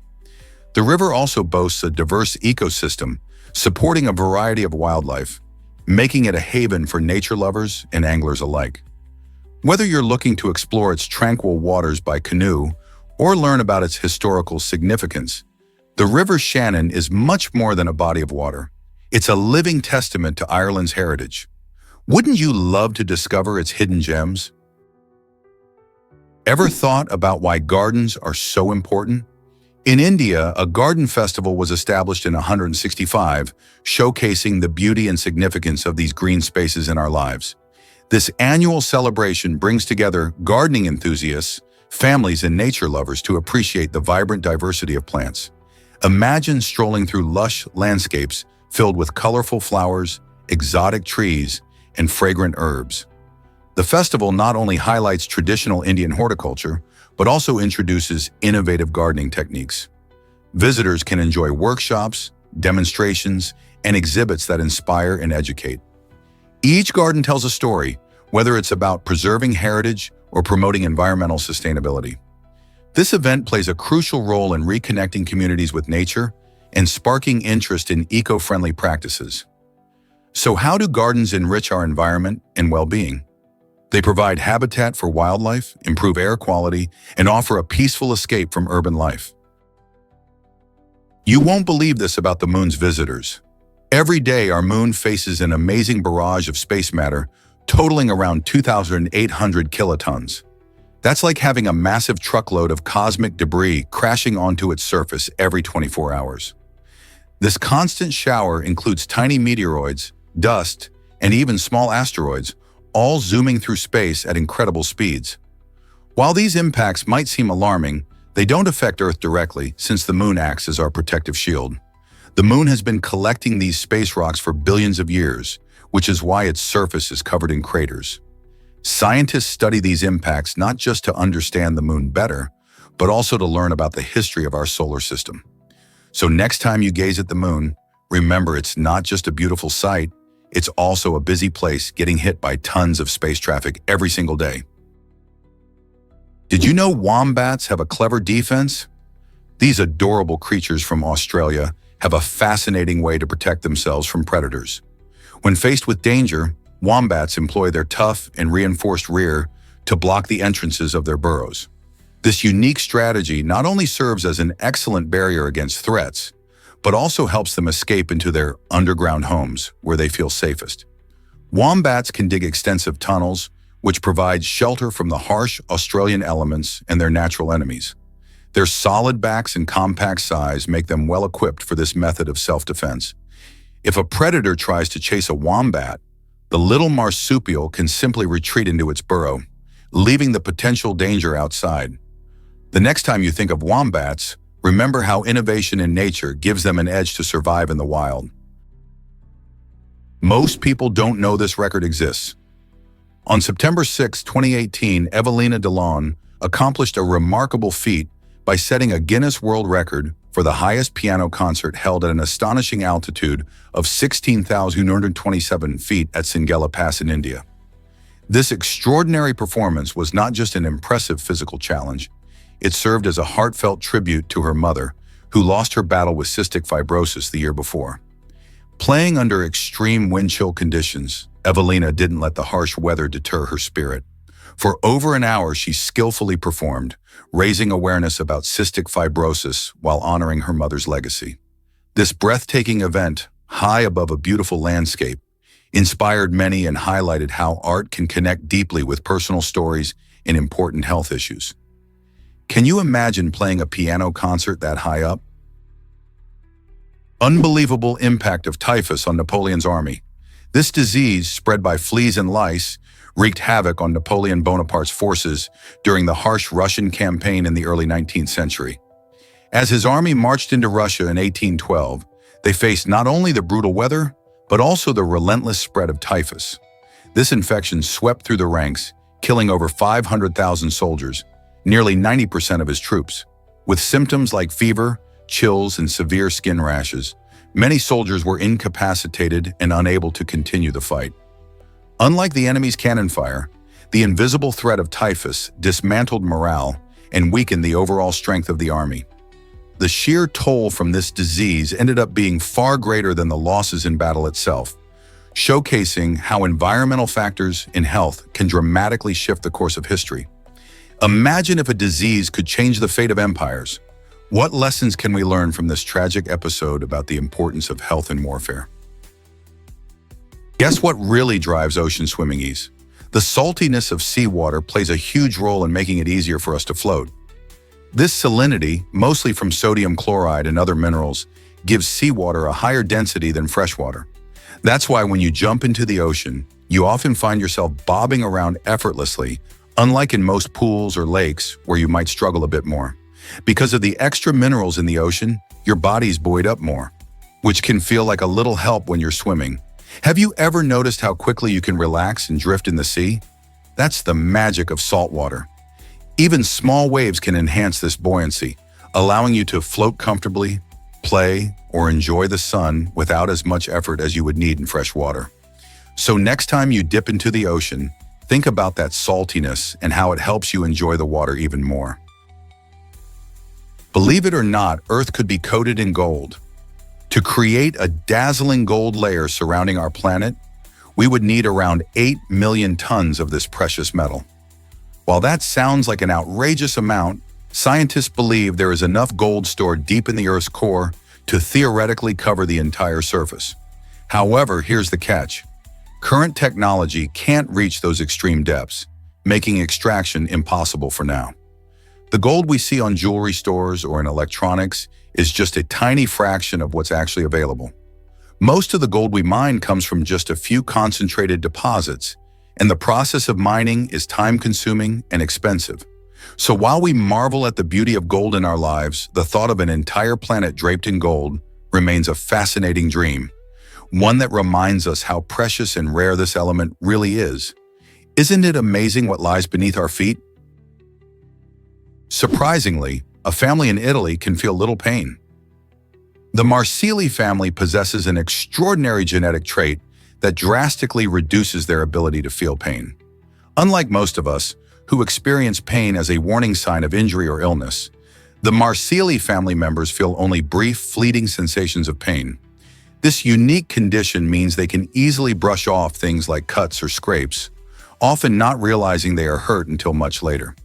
The river also boasts a diverse ecosystem, supporting a variety of wildlife, making it a haven for nature lovers and anglers alike. Whether you're looking to explore its tranquil waters by canoe or learn about its historical significance, the River Shannon is much more than a body of water. It's a living testament to Ireland's heritage. Wouldn't you love to discover its hidden gems? Ever thought about why gardens are so important? In India, a garden festival was established in 165, showcasing the beauty and significance of these green spaces in our lives. This annual celebration brings together gardening enthusiasts, families, and nature lovers to appreciate the vibrant diversity of plants. Imagine strolling through lush landscapes filled with colorful flowers, exotic trees, and fragrant herbs. The festival not only highlights traditional Indian horticulture, but also introduces innovative gardening techniques. Visitors can enjoy workshops, demonstrations, and exhibits that inspire and educate. Each garden tells a story, whether it's about preserving heritage or promoting environmental sustainability. This event plays a crucial role in reconnecting communities with nature and sparking interest in eco-friendly practices. So how do gardens enrich our environment and well-being? They provide habitat for wildlife, improve air quality, and offer a peaceful escape from urban life. You won't believe this about the moon's visitors. Every day, our moon faces an amazing barrage of space matter, totaling around 2,800 kilotons. That's like having a massive truckload of cosmic debris crashing onto its surface every 24 hours. This constant shower includes tiny meteoroids, dust, and even small asteroids, all zooming through space at incredible speeds. While these impacts might seem alarming, they don't affect Earth directly, since the moon acts as our protective shield. The moon has been collecting these space rocks for billions of years, which is why its surface is covered in craters. Scientists study these impacts not just to understand the moon better, but also to learn about the history of our solar system. So next time you gaze at the moon, remember it's not just a beautiful sight, it's also a busy place getting hit by tons of space traffic every single day. Did you know wombats have a clever defense? These adorable creatures from Australia have a fascinating way to protect themselves from predators. When faced with danger, wombats employ their tough and reinforced rear to block the entrances of their burrows. This unique strategy not only serves as an excellent barrier against threats, but also helps them escape into their underground homes where they feel safest. Wombats can dig extensive tunnels, which provide shelter from the harsh Australian elements and their natural enemies. Their solid backs and compact size make them well equipped for this method of self-defense. If a predator tries to chase a wombat, the little marsupial can simply retreat into its burrow, leaving the potential danger outside. The next time you think of wombats, remember how innovation in nature gives them an edge to survive in the wild. Most people don't know this record exists. On September 6, 2018, Evelina Delon accomplished a remarkable feat by setting a Guinness World Record for the highest piano concert held at an astonishing altitude of 16,227 feet at Singela Pass in India. This extraordinary performance was not just an impressive physical challenge, it served as a heartfelt tribute to her mother, who lost her battle with cystic fibrosis the year before. Playing under extreme wind chill conditions, Evelina didn't let the harsh weather deter her spirit. For over an hour, she skillfully performed, raising awareness about cystic fibrosis while honoring her mother's legacy. This breathtaking event, high above a beautiful landscape, inspired many and highlighted how art can connect deeply with personal stories and important health issues. Can you imagine playing a piano concert that high up? Unbelievable impact of typhus on Napoleon's army. This disease, spread by fleas and lice, wreaked havoc on Napoleon Bonaparte's forces during the harsh Russian campaign in the early 19th century. As his army marched into Russia in 1812, they faced not only the brutal weather, but also the relentless spread of typhus. This infection swept through the ranks, killing over 500,000 soldiers, nearly 90% of his troops. With symptoms like fever, chills, and severe skin rashes, many soldiers were incapacitated and unable to continue the fight. Unlike the enemy's cannon fire, the invisible threat of typhus dismantled morale and weakened the overall strength of the army. The sheer toll from this disease ended up being far greater than the losses in battle itself, showcasing how environmental factors in health can dramatically shift the course of history. Imagine if a disease could change the fate of empires. What lessons can we learn from this tragic episode about the importance of health in warfare? Guess what really drives ocean swimming ease? The saltiness of seawater plays a huge role in making it easier for us to float. This salinity, mostly from sodium chloride and other minerals, gives seawater a higher density than freshwater. That's why when you jump into the ocean, you often find yourself bobbing around effortlessly, unlike in most pools or lakes where you might struggle a bit more. Because of the extra minerals in the ocean, your body's buoyed up more, which can feel like a little help when you're swimming. Have you ever noticed how quickly you can relax and drift in the sea? That's the magic of salt water. Even small waves can enhance this buoyancy, allowing you to float comfortably, play, or enjoy the sun without as much effort as you would need in fresh water. So next time you dip into the ocean, think about that saltiness and how it helps you enjoy the water even more. Believe it or not, Earth could be coated in gold. To create a dazzling gold layer surrounding our planet, we would need around 8 million tons of this precious metal. While that sounds like an outrageous amount, scientists believe there is enough gold stored deep in the Earth's core to theoretically cover the entire surface. However, here's the catch. Current technology can't reach those extreme depths, making extraction impossible for now. The gold we see on jewelry stores or in electronics is just a tiny fraction of what's actually available. Most of the gold we mine comes from just a few concentrated deposits, and the process of mining is time-consuming and expensive. So while we marvel at the beauty of gold in our lives, the thought of an entire planet draped in gold remains a fascinating dream, one that reminds us how precious and rare this element really is. Isn't it amazing what lies beneath our feet? Surprisingly, a family in Italy can feel little pain. The Marsili family possesses an extraordinary genetic trait that drastically reduces their ability to feel pain. Unlike most of us, who experience pain as a warning sign of injury or illness, the Marsili family members feel only brief, fleeting sensations of pain. This unique condition means they can easily brush off things like cuts or scrapes, often not realizing they are hurt until much later.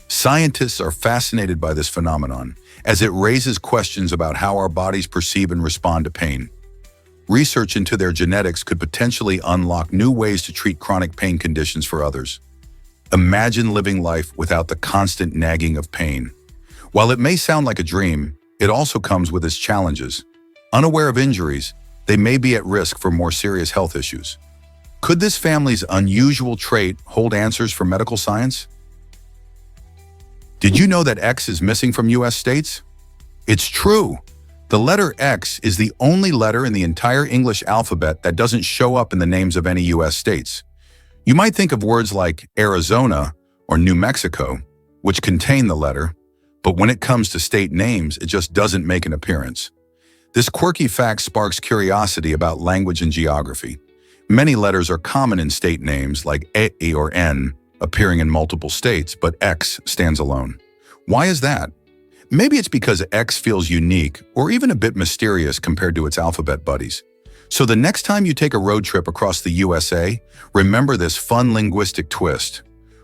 Scientists are fascinated by this phenomenon, as it raises questions about how our bodies perceive and respond to pain. Research into their genetics could potentially unlock new ways to treat chronic pain conditions for others. Imagine living life without the constant nagging of pain. While it may sound like a dream, it also comes with its challenges. Unaware of injuries, they may be at risk for more serious health issues. Could this family's unusual trait hold answers for medical science? Did you know that X is missing from US states? It's true. The letter X is the only letter in the entire English alphabet that doesn't show up in the names of any US states. You might think of words like Arizona or New Mexico, which contain the letter, but when it comes to state names, it just doesn't make an appearance. This quirky fact sparks curiosity about language and geography. Many letters are common in state names like E or N, appearing in multiple states, but X stands alone. Why is that? Maybe it's because X feels unique or even a bit mysterious compared to its alphabet buddies. So the next time you take a road trip across the USA, remember this fun linguistic twist.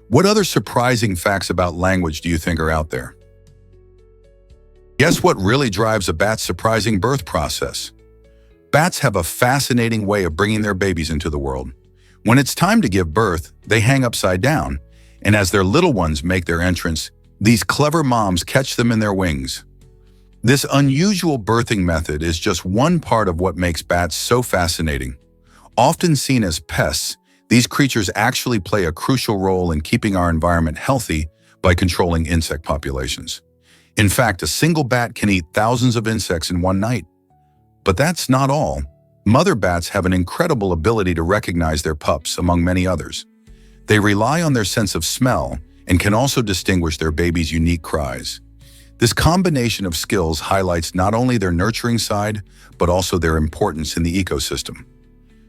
What other surprising facts about language do you think are out there? Guess what really drives a bat's surprising birth process? Bats have a fascinating way of bringing their babies into the world. When it's time to give birth, they hang upside down, and as their little ones make their entrance, these clever moms catch them in their wings. This unusual birthing method is just one part of what makes bats so fascinating. Often seen as pests, these creatures actually play a crucial role in keeping our environment healthy by controlling insect populations. In fact, a single bat can eat thousands of insects in one night. But that's not all. Mother bats have an incredible ability to recognize their pups, among many others. They rely on their sense of smell and can also distinguish their baby's unique cries. This combination of skills highlights not only their nurturing side, but also their importance in the ecosystem.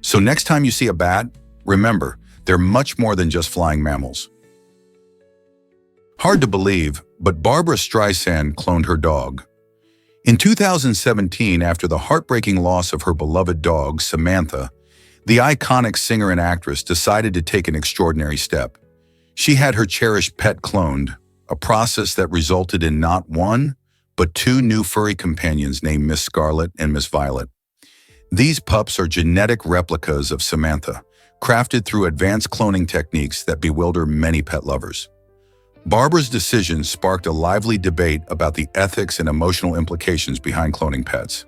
So next time you see a bat, remember, they're much more than just flying mammals. Hard to believe, but Barbra Streisand cloned her dog. In 2017, after the heartbreaking loss of her beloved dog, Samantha, the iconic singer and actress decided to take an extraordinary step. She had her cherished pet cloned, a process that resulted in not one, but two new furry companions named Miss Scarlet and Miss Violet. These pups are genetic replicas of Samantha, crafted through advanced cloning techniques that bewilder many pet lovers. Barbra's decision sparked a lively debate about the ethics and emotional implications behind cloning pets.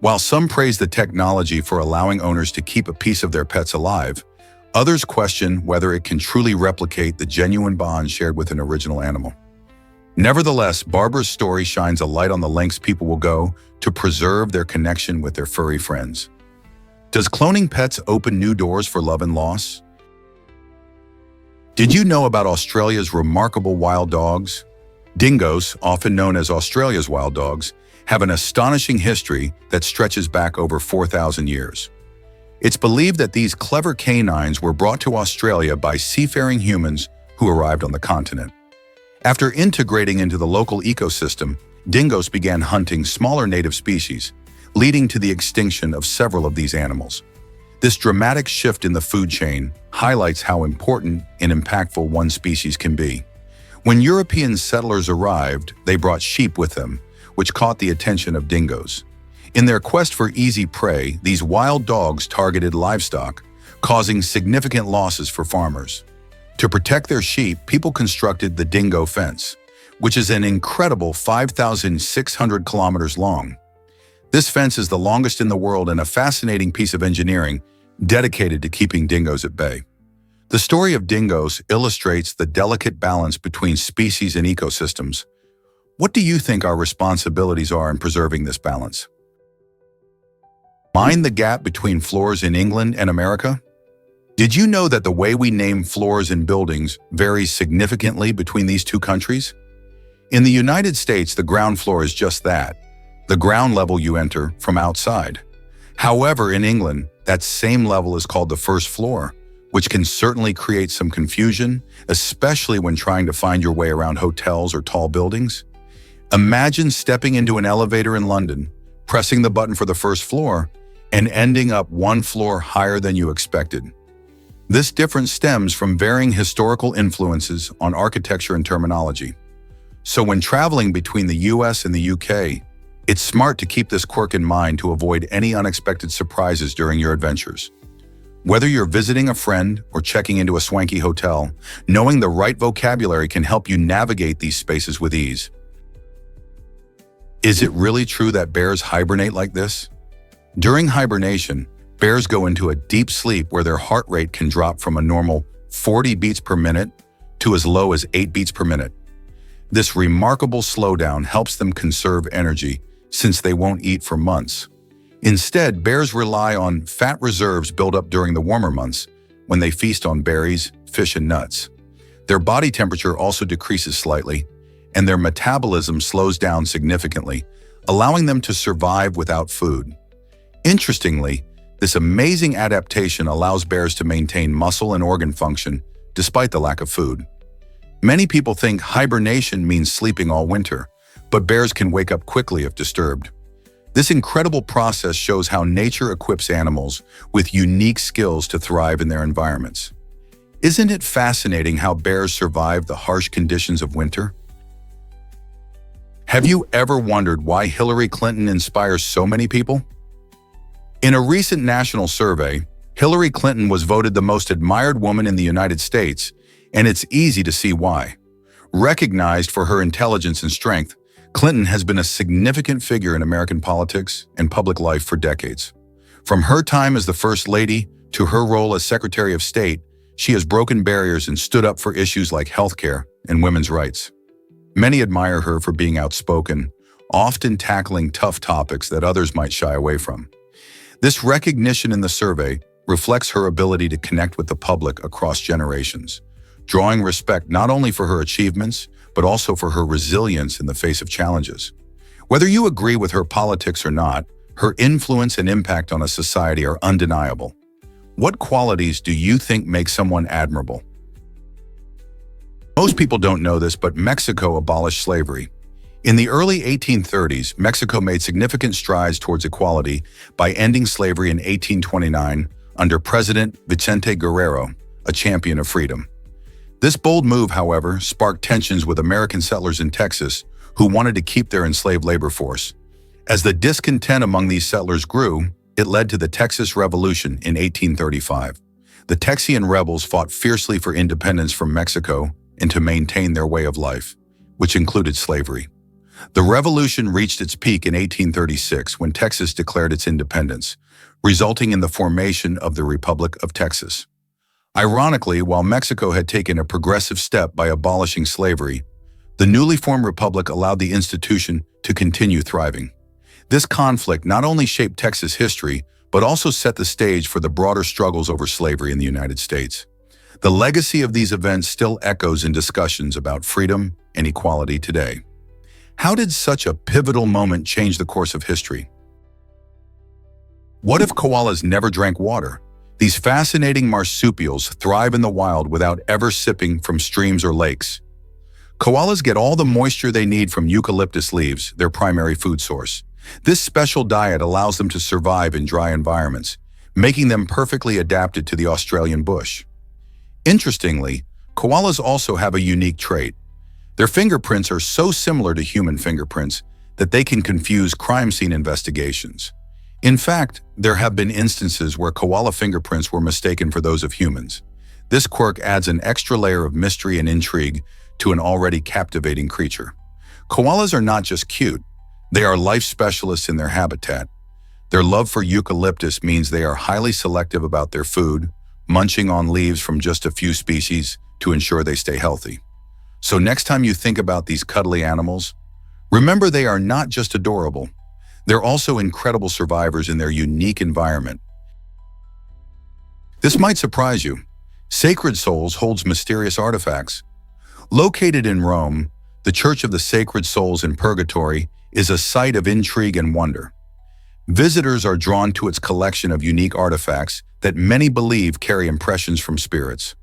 While some praise the technology for allowing owners to keep a piece of their pets alive, others question whether it can truly replicate the genuine bond shared with an original animal. Nevertheless, Barbra's story shines a light on the lengths people will go to preserve their connection with their furry friends. Does cloning pets open new doors for love and loss? Did you know about Australia's remarkable wild dogs? Dingoes, often known as Australia's wild dogs, have an astonishing history that stretches back over 4,000 years. It's believed that these clever canines were brought to Australia by seafaring humans who arrived on the continent. After integrating into the local ecosystem, dingoes began hunting smaller native species, leading to the extinction of several of these animals. This dramatic shift in the food chain highlights how important and impactful one species can be. When European settlers arrived, they brought sheep with them, which caught the attention of dingoes. In their quest for easy prey, these wild dogs targeted livestock, causing significant losses for farmers. To protect their sheep, people constructed the dingo fence, which is an incredible 5,600 kilometers long. This fence is the longest in the world and a fascinating piece of engineering dedicated to keeping dingoes at bay. The story of dingoes illustrates the delicate balance between species and ecosystems. What do you think our responsibilities are in preserving this balance? Mind the gap between floors in England and America? Did you know that the way we name floors in buildings varies significantly between these two countries? In the United States, the ground floor is just that, the ground level you enter from outside. However, in England, that same level is called the first floor, which can certainly create some confusion, especially when trying to find your way around hotels or tall buildings. Imagine stepping into an elevator in London, pressing the button for the first floor, and ending up one floor higher than you expected. This difference stems from varying historical influences on architecture and terminology. So when traveling between the US and the UK, it's smart to keep this quirk in mind to avoid any unexpected surprises during your adventures. Whether you're visiting a friend or checking into a swanky hotel, knowing the right vocabulary can help you navigate these spaces with ease. Is it really true that bears hibernate like this? During hibernation, bears go into a deep sleep where their heart rate can drop from a normal 40 beats per minute to as low as 8 beats per minute. This remarkable slowdown helps them conserve energy since they won't eat for months. Instead, bears rely on fat reserves built up during the warmer months when they feast on berries, fish, and nuts. Their body temperature also decreases slightly, and their metabolism slows down significantly, allowing them to survive without food. Interestingly, this amazing adaptation allows bears to maintain muscle and organ function despite the lack of food. Many people think hibernation means sleeping all winter, but bears can wake up quickly if disturbed. This incredible process shows how nature equips animals with unique skills to thrive in their environments. Isn't it fascinating how bears survive the harsh conditions of winter? Have you ever wondered why Hillary Clinton inspires so many people? In a recent national survey, Hillary Clinton was voted the most admired woman in the United States, and it's easy to see why. Recognized for her intelligence and strength, Clinton has been a significant figure in American politics and public life for decades. From her time as the First Lady to her role as Secretary of State, she has broken barriers and stood up for issues like healthcare and women's rights. Many admire her for being outspoken, often tackling tough topics that others might shy away from. This recognition in the survey reflects her ability to connect with the public across generations, drawing respect not only for her achievements, but also for her resilience in the face of challenges. Whether you agree with her politics or not, her influence and impact on a society are undeniable. What qualities do you think make someone admirable? Most people don't know this, but Mexico abolished slavery. In the early 1830s, Mexico made significant strides towards equality by ending slavery in 1829 under President Vicente Guerrero, a champion of freedom. This bold move, however, sparked tensions with American settlers in Texas who wanted to keep their enslaved labor force. As the discontent among these settlers grew, it led to the Texas Revolution in 1835. The Texian rebels fought fiercely for independence from Mexico and to maintain their way of life, which included slavery. The revolution reached its peak in 1836 when Texas declared its independence, resulting in the formation of the Republic of Texas. Ironically, while Mexico had taken a progressive step by abolishing slavery, the newly formed republic allowed the institution to continue thriving. This conflict not only shaped Texas history, but also set the stage for the broader struggles over slavery in the United States. The legacy of these events still echoes in discussions about freedom and equality today. How did such a pivotal moment change the course of history? What if koalas never drank water? These fascinating marsupials thrive in the wild without ever sipping from streams or lakes. Koalas get all the moisture they need from eucalyptus leaves, their primary food source. This special diet allows them to survive in dry environments, making them perfectly adapted to the Australian bush. Interestingly, koalas also have a unique trait. Their fingerprints are so similar to human fingerprints that they can confuse crime scene investigations. In fact, there have been instances where koala fingerprints were mistaken for those of humans. This quirk adds an extra layer of mystery and intrigue to an already captivating creature. Koalas are not just cute, they are life specialists in their habitat. Their love for eucalyptus means they are highly selective about their food, munching on leaves from just a few species to ensure they stay healthy. So next time you think about these cuddly animals, remember they are not just adorable, they're also incredible survivors in their unique environment. This might surprise you. Sacred Souls holds mysterious artifacts. Located in Rome, the Church of the Sacred Souls in Purgatory is a site of intrigue and wonder. Visitors are drawn to its collection of unique artifacts that many believe carry impressions from spirits.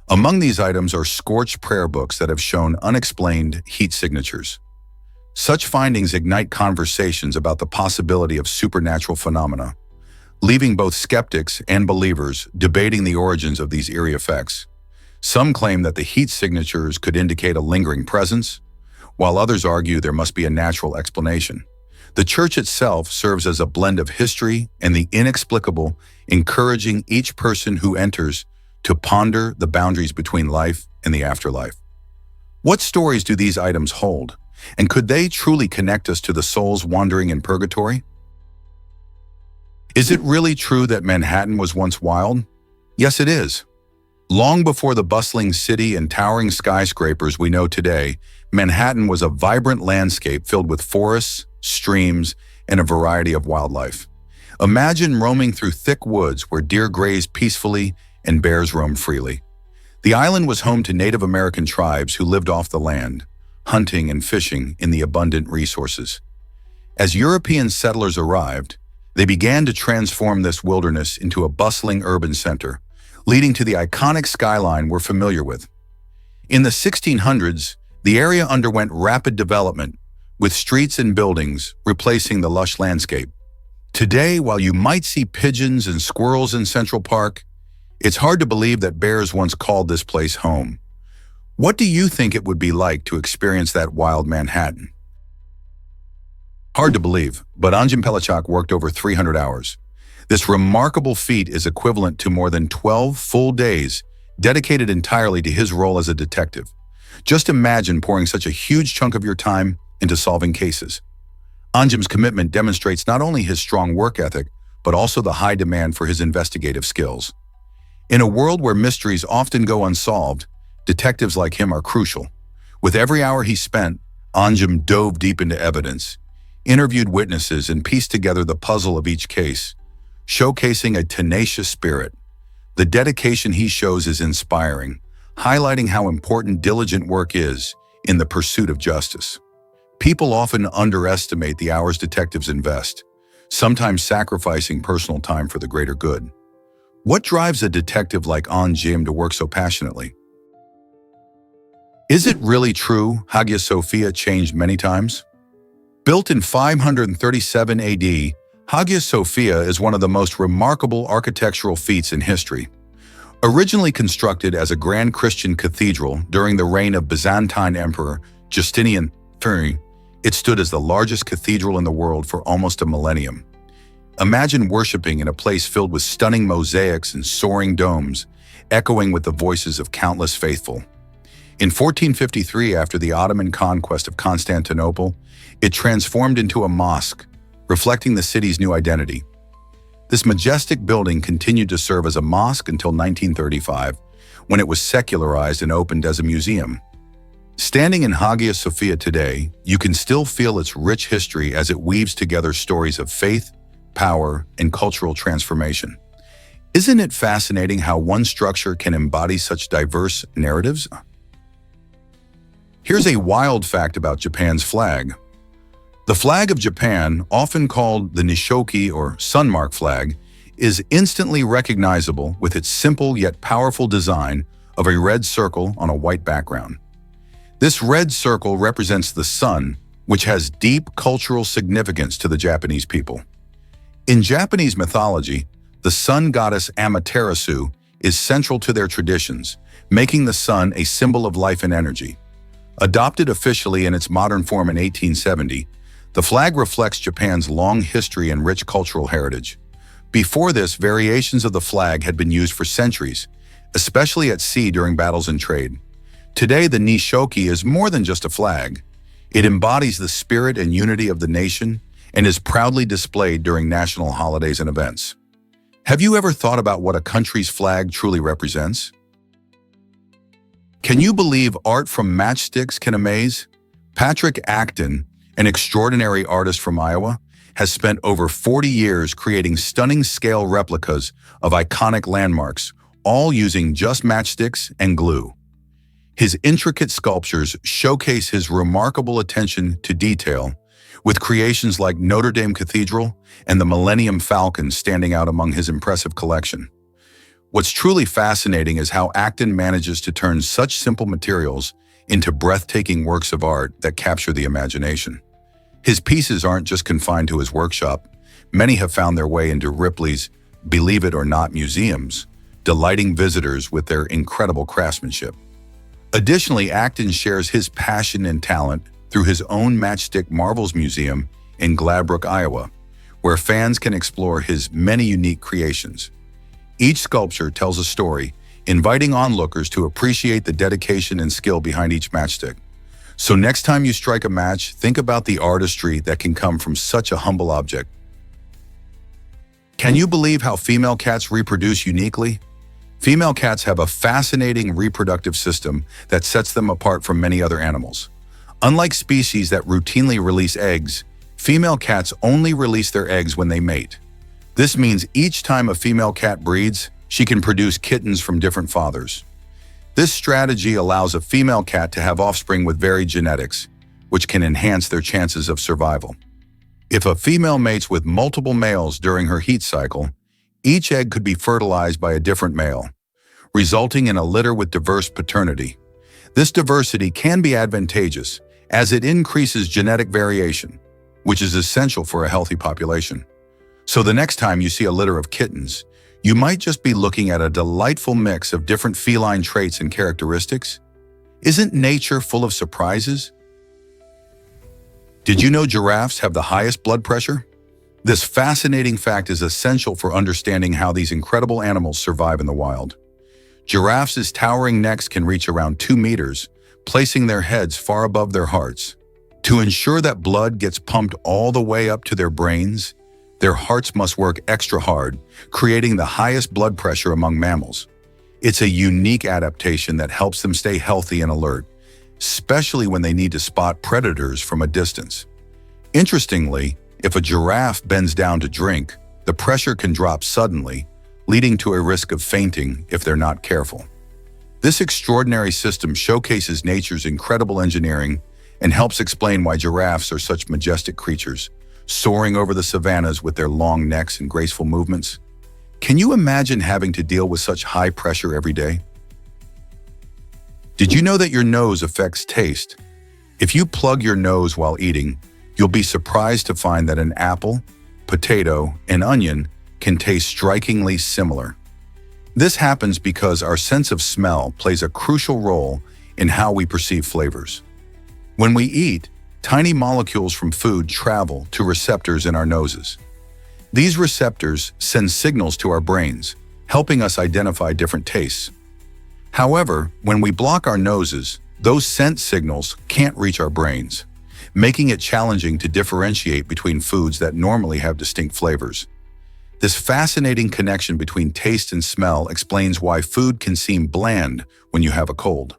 Among these items are scorched prayer books that have shown unexplained heat signatures. Such findings ignite conversations about the possibility of supernatural phenomena, leaving both skeptics and believers debating the origins of these eerie effects. Some claim that the heat signatures could indicate a lingering presence, while others argue there must be a natural explanation. The church itself serves as a blend of history and the inexplicable, encouraging each person who enters to ponder the boundaries between life and the afterlife. What stories do these items hold? And could they truly connect us to the souls wandering in purgatory? Is it really true that Manhattan was once wild? Yes, it is. Long before the bustling city and towering skyscrapers we know today, Manhattan was a vibrant landscape filled with forests, streams, and a variety of wildlife. Imagine roaming through thick woods where deer graze peacefully and bears roam freely. The island was home to Native American tribes who lived off the land, hunting and fishing in the abundant resources. As European settlers arrived, they began to transform this wilderness into a bustling urban center, leading to the iconic skyline we're familiar with. In the 1600s, the area underwent rapid development, with streets and buildings replacing the lush landscape. Today, while you might see pigeons and squirrels in Central Park, it's hard to believe that bears once called this place home. What do you think it would be like to experience that wild Manhattan? Hard to believe, but Anjem Pelacak worked over 300 hours. This remarkable feat is equivalent to more than 12 full days dedicated entirely to his role as a detective. Just imagine pouring such a huge chunk of your time into solving cases. Anjem's commitment demonstrates not only his strong work ethic, but also the high demand for his investigative skills. In a world where mysteries often go unsolved, detectives like him are crucial. With every hour he spent, Anjem dove deep into evidence, interviewed witnesses, and pieced together the puzzle of each case, showcasing a tenacious spirit. The dedication he shows is inspiring, highlighting how important diligent work is in the pursuit of justice. People often underestimate the hours detectives invest, sometimes sacrificing personal time for the greater good. What drives a detective like Jim to work so passionately? Is it really true Hagia Sophia changed many times? Built in 537 AD, Hagia Sophia is one of the most remarkable architectural feats in history. Originally constructed as a grand Christian cathedral during the reign of Byzantine Emperor Justinian III, it stood as the largest cathedral in the world for almost a millennium. Imagine worshiping in a place filled with stunning mosaics and soaring domes, echoing with the voices of countless faithful. In 1453, after the Ottoman conquest of Constantinople, it transformed into a mosque, reflecting the city's new identity. This majestic building continued to serve as a mosque until 1935, when it was secularized and opened as a museum. Standing in Hagia Sophia today, you can still feel its rich history as it weaves together stories of faith, power, and cultural transformation. Isn't it fascinating how one structure can embody such diverse narratives? Here's a wild fact about Japan's flag. The flag of Japan, often called the Nishoki or Sunmark flag, is instantly recognizable with its simple yet powerful design of a red circle on a white background. This red circle represents the sun, which has deep cultural significance to the Japanese people. In Japanese mythology, the sun goddess Amaterasu is central to their traditions, making the sun a symbol of life and energy. Adopted officially in its modern form in 1870, the flag reflects Japan's long history and rich cultural heritage. Before this, variations of the flag had been used for centuries, especially at sea during battles and trade. Today, the Nishoki is more than just a flag. It embodies the spirit and unity of the nation and is proudly displayed during national holidays and events. Have you ever thought about what a country's flag truly represents? Can you believe art from matchsticks can amaze? Patrick Acton, an extraordinary artist from Iowa, has spent over 40 years creating stunning scale replicas of iconic landmarks, all using just matchsticks and glue. His intricate sculptures showcase his remarkable attention to detail, with creations like Notre Dame Cathedral and the Millennium Falcon standing out among his impressive collection. What's truly fascinating is how Acton manages to turn such simple materials into breathtaking works of art that capture the imagination. His pieces aren't just confined to his workshop. Many have found their way into Ripley's Believe It or Not museums, delighting visitors with their incredible craftsmanship. Additionally, Acton shares his passion and talent through his own Matchstick Marvels Museum in Gladbrook, Iowa, where fans can explore his many unique creations. Each sculpture tells a story, inviting onlookers to appreciate the dedication and skill behind each matchstick. So next time you strike a match, think about the artistry that can come from such a humble object. Can you believe how female cats reproduce uniquely? Female cats have a fascinating reproductive system that sets them apart from many other animals. Unlike species that routinely release eggs, female cats only release their eggs when they mate. This means each time a female cat breeds, she can produce kittens from different fathers. This strategy allows a female cat to have offspring with varied genetics, which can enhance their chances of survival. If a female mates with multiple males during her heat cycle, each egg could be fertilized by a different male, resulting in a litter with diverse paternity. This diversity can be advantageous, as it increases genetic variation, which is essential for a healthy population. So the next time you see a litter of kittens, you might just be looking at a delightful mix of different feline traits and characteristics. Isn't nature full of surprises? Did you know giraffes have the highest blood pressure? This fascinating fact is essential for understanding how these incredible animals survive in the wild. Giraffes' towering necks can reach around 2 meters, placing their heads far above their hearts. To ensure that blood gets pumped all the way up to their brains, their hearts must work extra hard, creating the highest blood pressure among mammals. It's a unique adaptation that helps them stay healthy and alert, especially when they need to spot predators from a distance. Interestingly, if a giraffe bends down to drink, the pressure can drop suddenly, leading to a risk of fainting if they're not careful. This extraordinary system showcases nature's incredible engineering and helps explain why giraffes are such majestic creatures, soaring over the savannas with their long necks and graceful movements. Can you imagine having to deal with such high pressure every day? Did you know that your nose affects taste? If you plug your nose while eating, you'll be surprised to find that an apple, potato, and onion can taste strikingly similar. This happens because our sense of smell plays a crucial role in how we perceive flavors. When we eat, tiny molecules from food travel to receptors in our noses. These receptors send signals to our brains, helping us identify different tastes. However, when we block our noses, those scent signals can't reach our brains, making it challenging to differentiate between foods that normally have distinct flavors. This fascinating connection between taste and smell explains why food can seem bland when you have a cold.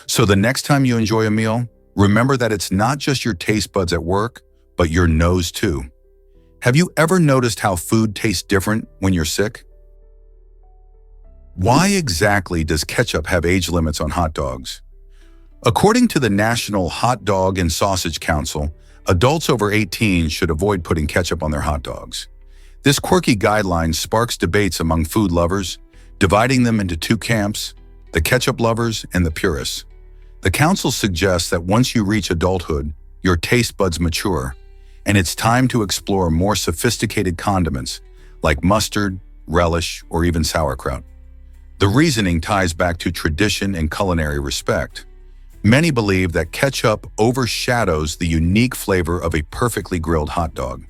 So the next time you enjoy a meal, remember that it's not just your taste buds at work, but your nose too. Have you ever noticed how food tastes different when you're sick? Why exactly does ketchup have age limits on hot dogs? According to the National Hot Dog and Sausage Council, adults over 18 should avoid putting ketchup on their hot dogs. This quirky guideline sparks debates among food lovers, dividing them into two camps, the ketchup lovers and the purists. The council suggests that once you reach adulthood, your taste buds mature, and it's time to explore more sophisticated condiments like mustard, relish, or even sauerkraut. The reasoning ties back to tradition and culinary respect. Many believe that ketchup overshadows the unique flavor of a perfectly grilled hot dog.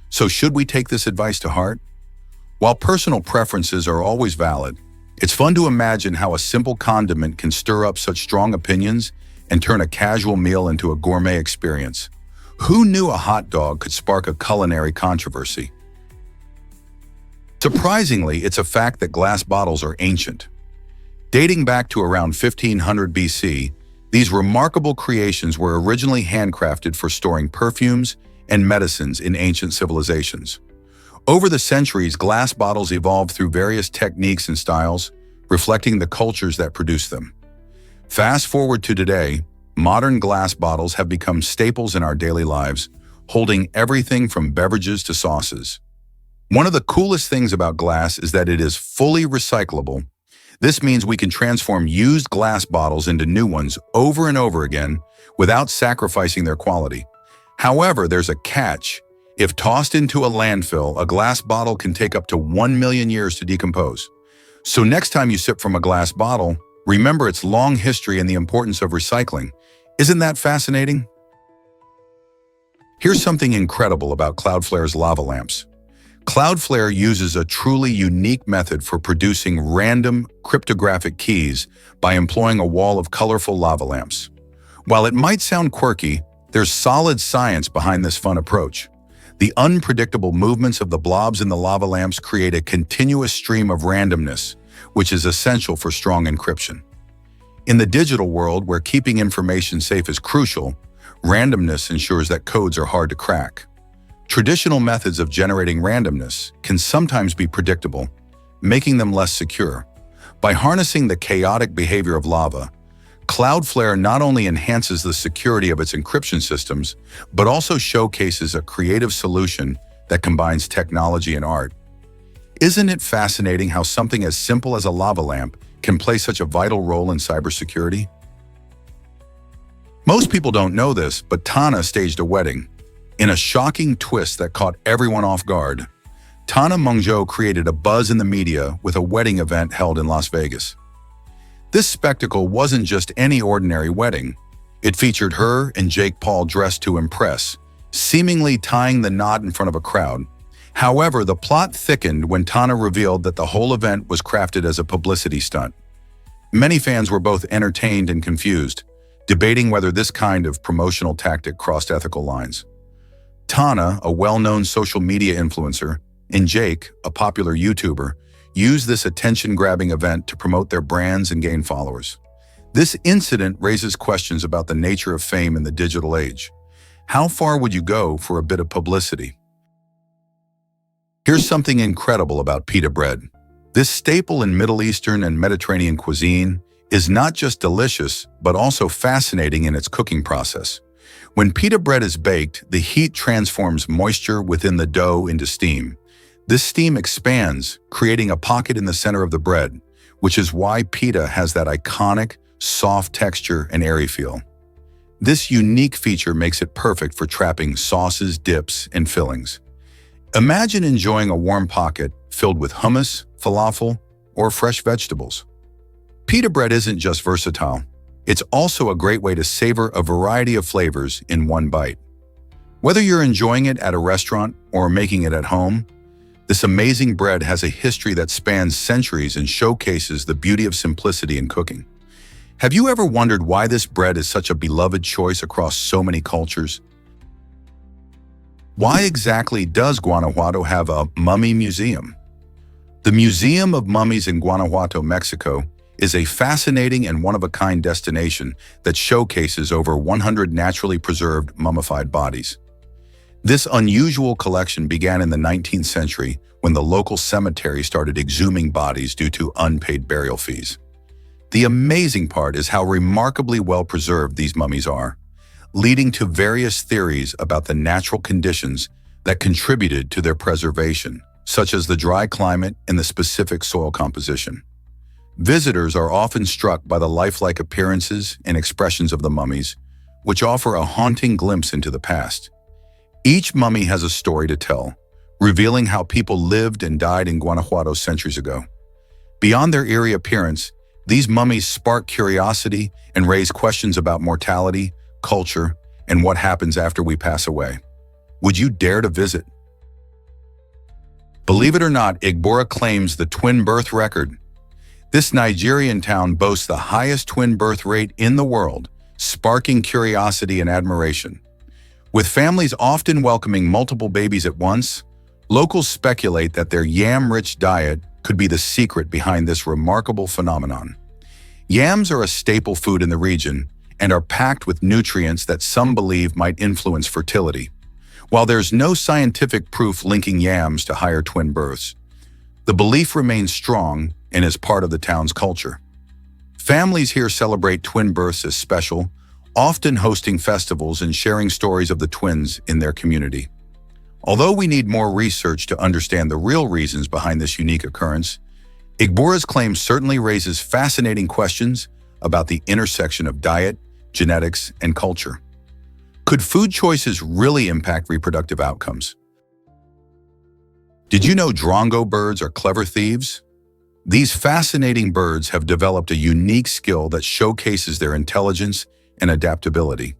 So should we take this advice to heart? While personal preferences are always valid, it's fun to imagine how a simple condiment can stir up such strong opinions and turn a casual meal into a gourmet experience. Who knew a hot dog could spark a culinary controversy? Surprisingly, it's a fact that glass bottles are ancient. Dating back to around 1500 BC, these remarkable creations were originally handcrafted for storing perfumes and medicines in ancient civilizations. Over the centuries, glass bottles evolved through various techniques and styles, reflecting the cultures that produced them. Fast forward to today, modern glass bottles have become staples in our daily lives, holding everything from beverages to sauces. One of the coolest things about glass is that it is fully recyclable. This means we can transform used glass bottles into new ones over and over again without sacrificing their quality. However, there's a catch. If tossed into a landfill, a glass bottle can take up to 1 million years to decompose. So next time you sip from a glass bottle, remember its long history and the importance of recycling. Isn't that fascinating? Here's something incredible about Cloudflare's lava lamps. Cloudflare uses a truly unique method for producing random cryptographic keys by employing a wall of colorful lava lamps. While it might sound quirky, there's solid science behind this fun approach. The unpredictable movements of the blobs in the lava lamps create a continuous stream of randomness, which is essential for strong encryption. In the digital world, where keeping information safe is crucial, randomness ensures that codes are hard to crack. Traditional methods of generating randomness can sometimes be predictable, making them less secure. By harnessing the chaotic behavior of lava, Cloudflare not only enhances the security of its encryption systems, but also showcases a creative solution that combines technology and art. Isn't it fascinating how something as simple as a lava lamp can play such a vital role in cybersecurity? Most people don't know this, but Tana staged a wedding. In a shocking twist that caught everyone off guard, Tana Mongeau created a buzz in the media with a wedding event held in Las Vegas. This spectacle wasn't just any ordinary wedding. It featured her and Jake Paul dressed to impress, seemingly tying the knot in front of a crowd. However, the plot thickened when Tana revealed that the whole event was crafted as a publicity stunt. Many fans were both entertained and confused, debating whether this kind of promotional tactic crossed ethical lines. Tana, a well-known social media influencer, and Jake, a popular YouTuber, used this attention-grabbing event to promote their brands and gain followers. This incident raises questions about the nature of fame in the digital age. How far would you go for a bit of publicity? Here's something incredible about pita bread. This staple in Middle Eastern and Mediterranean cuisine is not just delicious, but also fascinating in its cooking process. When pita bread is baked, the heat transforms moisture within the dough into steam. This steam expands, creating a pocket in the center of the bread, which is why pita has that iconic, soft texture and airy feel. This unique feature makes it perfect for trapping sauces, dips, and fillings. Imagine enjoying a warm pocket filled with hummus, falafel, or fresh vegetables. Pita bread isn't just versatile, it's also a great way to savor a variety of flavors in one bite. Whether you're enjoying it at a restaurant or making it at home, this amazing bread has a history that spans centuries and showcases the beauty of simplicity in cooking. Have you ever wondered why this bread is such a beloved choice across so many cultures? Why exactly does Guanajuato have a mummy museum? The Museum of Mummies in Guanajuato, Mexico, is a fascinating and one-of-a-kind destination that showcases over 100 naturally preserved mummified bodies. This unusual collection began in the 19th century when the local cemetery started exhuming bodies due to unpaid burial fees. The amazing part is how remarkably well-preserved these mummies are, leading to various theories about the natural conditions that contributed to their preservation, such as the dry climate and the specific soil composition. Visitors are often struck by the lifelike appearances and expressions of the mummies, which offer a haunting glimpse into the past. Each mummy has a story to tell, revealing how people lived and died in Guanajuato centuries ago. Beyond their eerie appearance, these mummies spark curiosity and raise questions about mortality, culture, and what happens after we pass away. Would you dare to visit? Believe it or not, Igbo-Ora claims the twin birth record. This Nigerian town boasts the highest twin birth rate in the world, sparking curiosity and admiration. With families often welcoming multiple babies at once, locals speculate that their yam-rich diet could be the secret behind this remarkable phenomenon. Yams are a staple food in the region and are packed with nutrients that some believe might influence fertility. While there's no scientific proof linking yams to higher twin births, the belief remains strong and is part of the town's culture. Families here celebrate twin births as special, often hosting festivals and sharing stories of the twins in their community. Although we need more research to understand the real reasons behind this unique occurrence, Igbo-Ora's claim certainly raises fascinating questions about the intersection of diet, genetics, and culture. Could food choices really impact reproductive outcomes? Did you know drongo birds are clever thieves? These fascinating birds have developed a unique skill that showcases their intelligence and adaptability.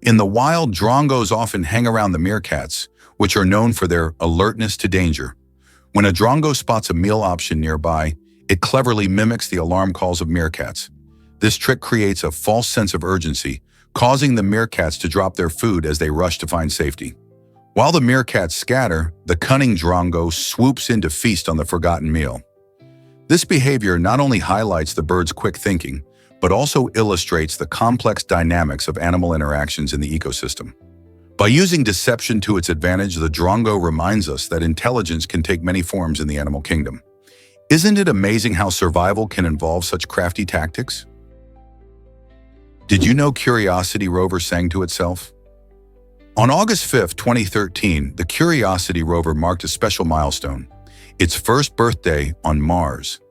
In the wild, drongos often hang around the meerkats, which are known for their alertness to danger. When a drongo spots a meal option nearby, it cleverly mimics the alarm calls of meerkats. This trick creates a false sense of urgency, causing the meerkats to drop their food as they rush to find safety. While the meerkats scatter, the cunning drongo swoops in to feast on the forgotten meal. This behavior not only highlights the bird's quick thinking, but also illustrates the complex dynamics of animal interactions in the ecosystem. By using deception to its advantage, the drongo reminds us that intelligence can take many forms in the animal kingdom. Isn't it amazing how survival can involve such crafty tactics? Did you know Curiosity rover sang to itself? On August 5, 2013, the Curiosity rover marked a special milestone, its first birthday on Mars.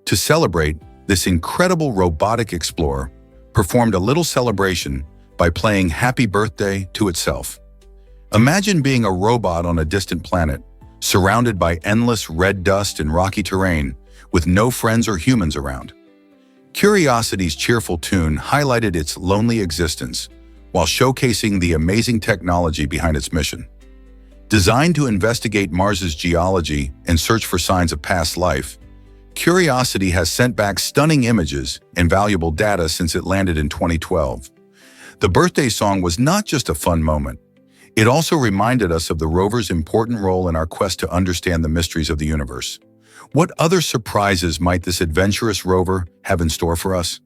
To celebrate, this incredible robotic explorer performed a little celebration by playing Happy Birthday to itself. Imagine being a robot on a distant planet, surrounded by endless red dust and rocky terrain, with no friends or humans around. Curiosity's cheerful tune highlighted its lonely existence, while showcasing the amazing technology behind its mission. Designed to investigate Mars's geology and search for signs of past life, Curiosity has sent back stunning images and valuable data since it landed in 2012. The birthday song was not just a fun moment. It also reminded us of the rover's important role in our quest to understand the mysteries of the universe. What other surprises might this adventurous rover have in store for us?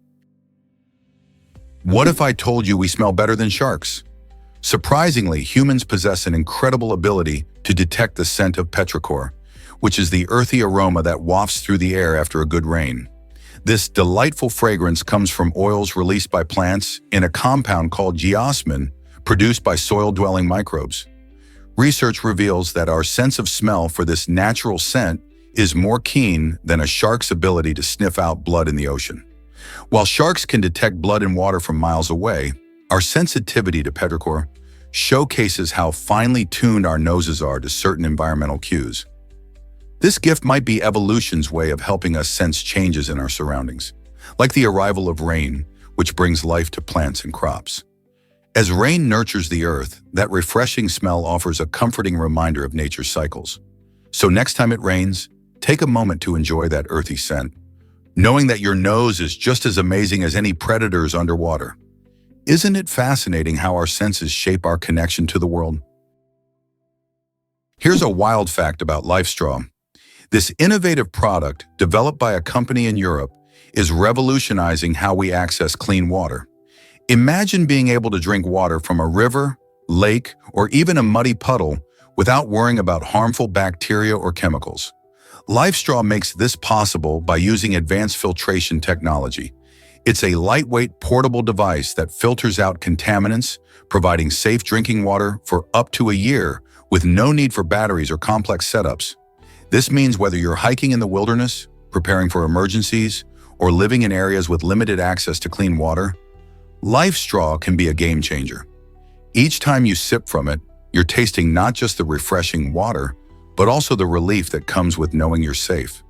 What if I told you we smell better than sharks? Surprisingly, humans possess an incredible ability to detect the scent of petrichor, which is the earthy aroma that wafts through the air after a good rain. This delightful fragrance comes from oils released by plants in a compound called geosmin, produced by soil-dwelling microbes. Research reveals that our sense of smell for this natural scent is more keen than a shark's ability to sniff out blood in the ocean. While sharks can detect blood in water from miles away, our sensitivity to petrichor showcases how finely tuned our noses are to certain environmental cues. This gift might be evolution's way of helping us sense changes in our surroundings, like the arrival of rain, which brings life to plants and crops. As rain nurtures the earth, that refreshing smell offers a comforting reminder of nature's cycles. So next time it rains, take a moment to enjoy that earthy scent, knowing that your nose is just as amazing as any predators underwater. Isn't it fascinating how our senses shape our connection to the world? Here's a wild fact about LifeStraw. This innovative product, developed by a company in Europe, is revolutionizing how we access clean water. Imagine being able to drink water from a river, lake, or even a muddy puddle without worrying about harmful bacteria or chemicals. LifeStraw makes this possible by using advanced filtration technology. It's a lightweight, portable device that filters out contaminants, providing safe drinking water for up to a year with no need for batteries or complex setups. This means whether you're hiking in the wilderness, preparing for emergencies, or living in areas with limited access to clean water, LifeStraw can be a game changer. Each time you sip from it, you're tasting not just the refreshing water, but also the relief that comes with knowing you're safe.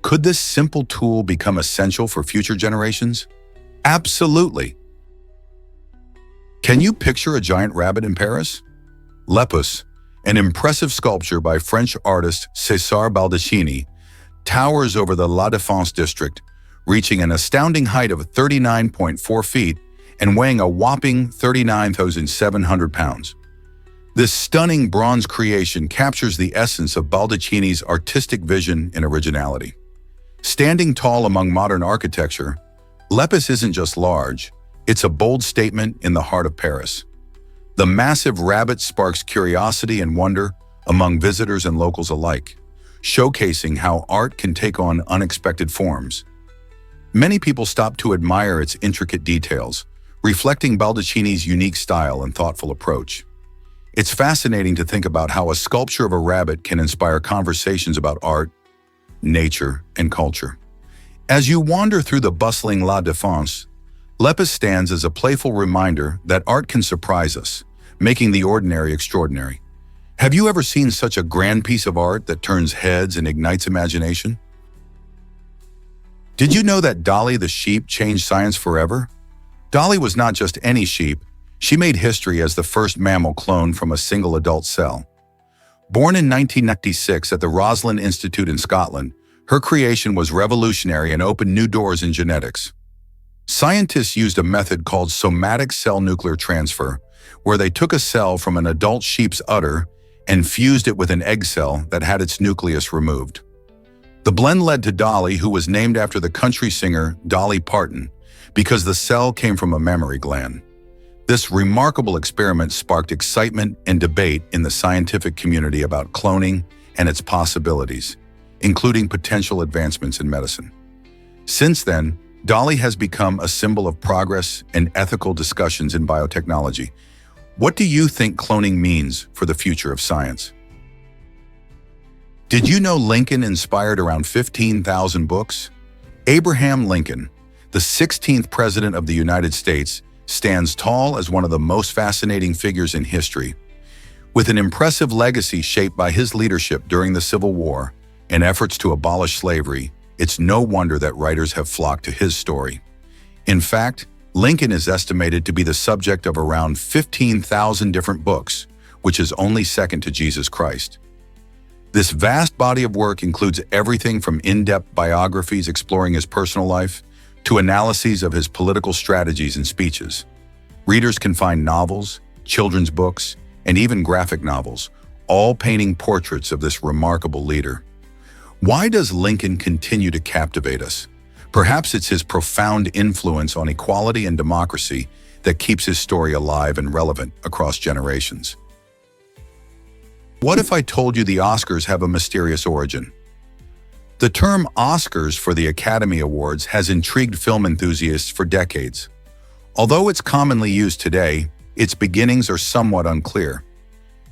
Could this simple tool become essential for future generations? Absolutely. Can you picture a giant rabbit in Paris? Lepus, an impressive sculpture by French artist César Baldacchini, towers over the La Défense district, reaching an astounding height of 39.4 feet and weighing a whopping 39,700 pounds. This stunning bronze creation captures the essence of Baldacchini's artistic vision and originality. Standing tall among modern architecture, Lepus isn't just large, it's a bold statement in the heart of Paris. The massive rabbit sparks curiosity and wonder among visitors and locals alike, showcasing how art can take on unexpected forms. Many people stop to admire its intricate details, reflecting Baldacchini's unique style and thoughtful approach. It's fascinating to think about how a sculpture of a rabbit can inspire conversations about art, nature, and culture. As you wander through the bustling La Défense, Lepus stands as a playful reminder that art can surprise us, making the ordinary extraordinary. Have you ever seen such a grand piece of art that turns heads and ignites imagination? Did you know that Dolly the sheep changed science forever? Dolly was not just any sheep. She made history as the first mammal cloned from a single adult cell. Born in 1996 at the Roslin Institute in Scotland, her creation was revolutionary and opened new doors in genetics. Scientists used a method called somatic cell nuclear transfer, where they took a cell from an adult sheep's udder and fused it with an egg cell that had its nucleus removed. The blend led to Dolly, who was named after the country singer Dolly Parton, because the cell came from a mammary gland. This remarkable experiment sparked excitement and debate in the scientific community about cloning and its possibilities, including potential advancements in medicine. Since then, Dolly has become a symbol of progress and ethical discussions in biotechnology. What do you think cloning means for the future of science? Did you know Lincoln inspired around 15,000 books? Abraham Lincoln, the 16th President of the United States, stands tall as one of the most fascinating figures in history. With an impressive legacy shaped by his leadership during the Civil War and efforts to abolish slavery, it's no wonder that writers have flocked to his story. In fact, Lincoln is estimated to be the subject of around 15,000 different books, which is only second to Jesus Christ. This vast body of work includes everything from in-depth biographies exploring his personal life to analyses of his political strategies and speeches. Readers can find novels, children's books, and even graphic novels, all painting portraits of this remarkable leader. Why does Lincoln continue to captivate us? Perhaps it's his profound influence on equality and democracy that keeps his story alive and relevant across generations. What if I told you the Oscars have a mysterious origin? The term Oscars for the Academy Awards has intrigued film enthusiasts for decades. Although it's commonly used today, its beginnings are somewhat unclear.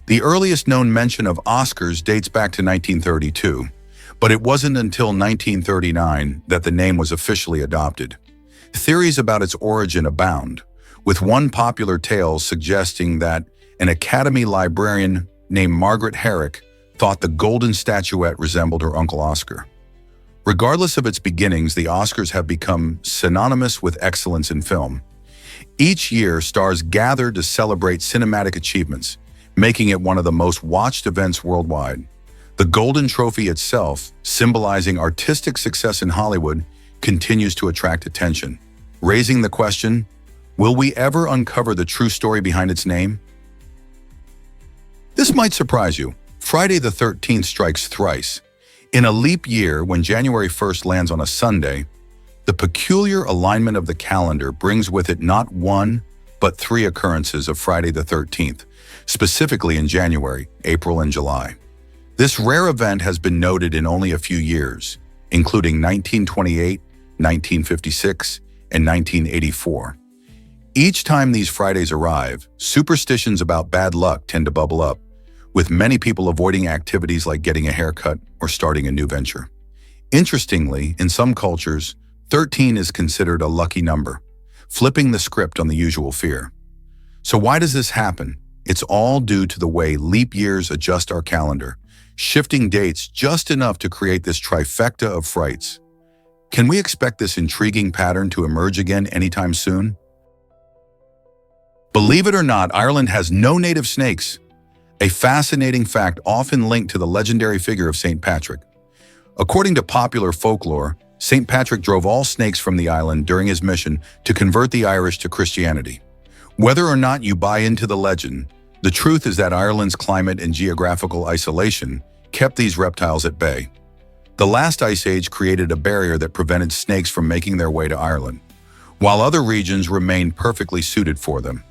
The earliest known mention of Oscars dates back to 1932, but it wasn't until 1939 that the name was officially adopted. Theories about its origin abound, with one popular tale suggesting that an Academy librarian named Margaret Herrick thought the golden statuette resembled her Uncle Oscar. Regardless of its beginnings, the Oscars have become synonymous with excellence in film. Each year, stars gather to celebrate cinematic achievements, making it one of the most watched events worldwide. The Golden Trophy itself, symbolizing artistic success in Hollywood, continues to attract attention, raising the question, will we ever uncover the true story behind its name? This might surprise you. Friday the 13th strikes thrice. In a leap year, when January 1st lands on a Sunday, the peculiar alignment of the calendar brings with it not one, but three occurrences of Friday the 13th, specifically in January, April, and July. This rare event has been noted in only a few years, including 1928, 1956, and 1984. Each time these Fridays arrive, superstitions about bad luck tend to bubble up, with many people avoiding activities like getting a haircut or starting a new venture. Interestingly, in some cultures, 13 is considered a lucky number, flipping the script on the usual fear. So why does this happen? It's all due to the way leap years adjust our calendar, shifting dates just enough to create this trifecta of frights. Can we expect this intriguing pattern to emerge again anytime soon? Believe it or not, Ireland has no native snakes, a fascinating fact often linked to the legendary figure of St. Patrick. According to popular folklore, St. Patrick drove all snakes from the island during his mission to convert the Irish to Christianity. Whether or not you buy into the legend, the truth is that Ireland's climate and geographical isolation kept these reptiles at bay. The last ice age created a barrier that prevented snakes from making their way to Ireland, while other regions remained perfectly suited for them.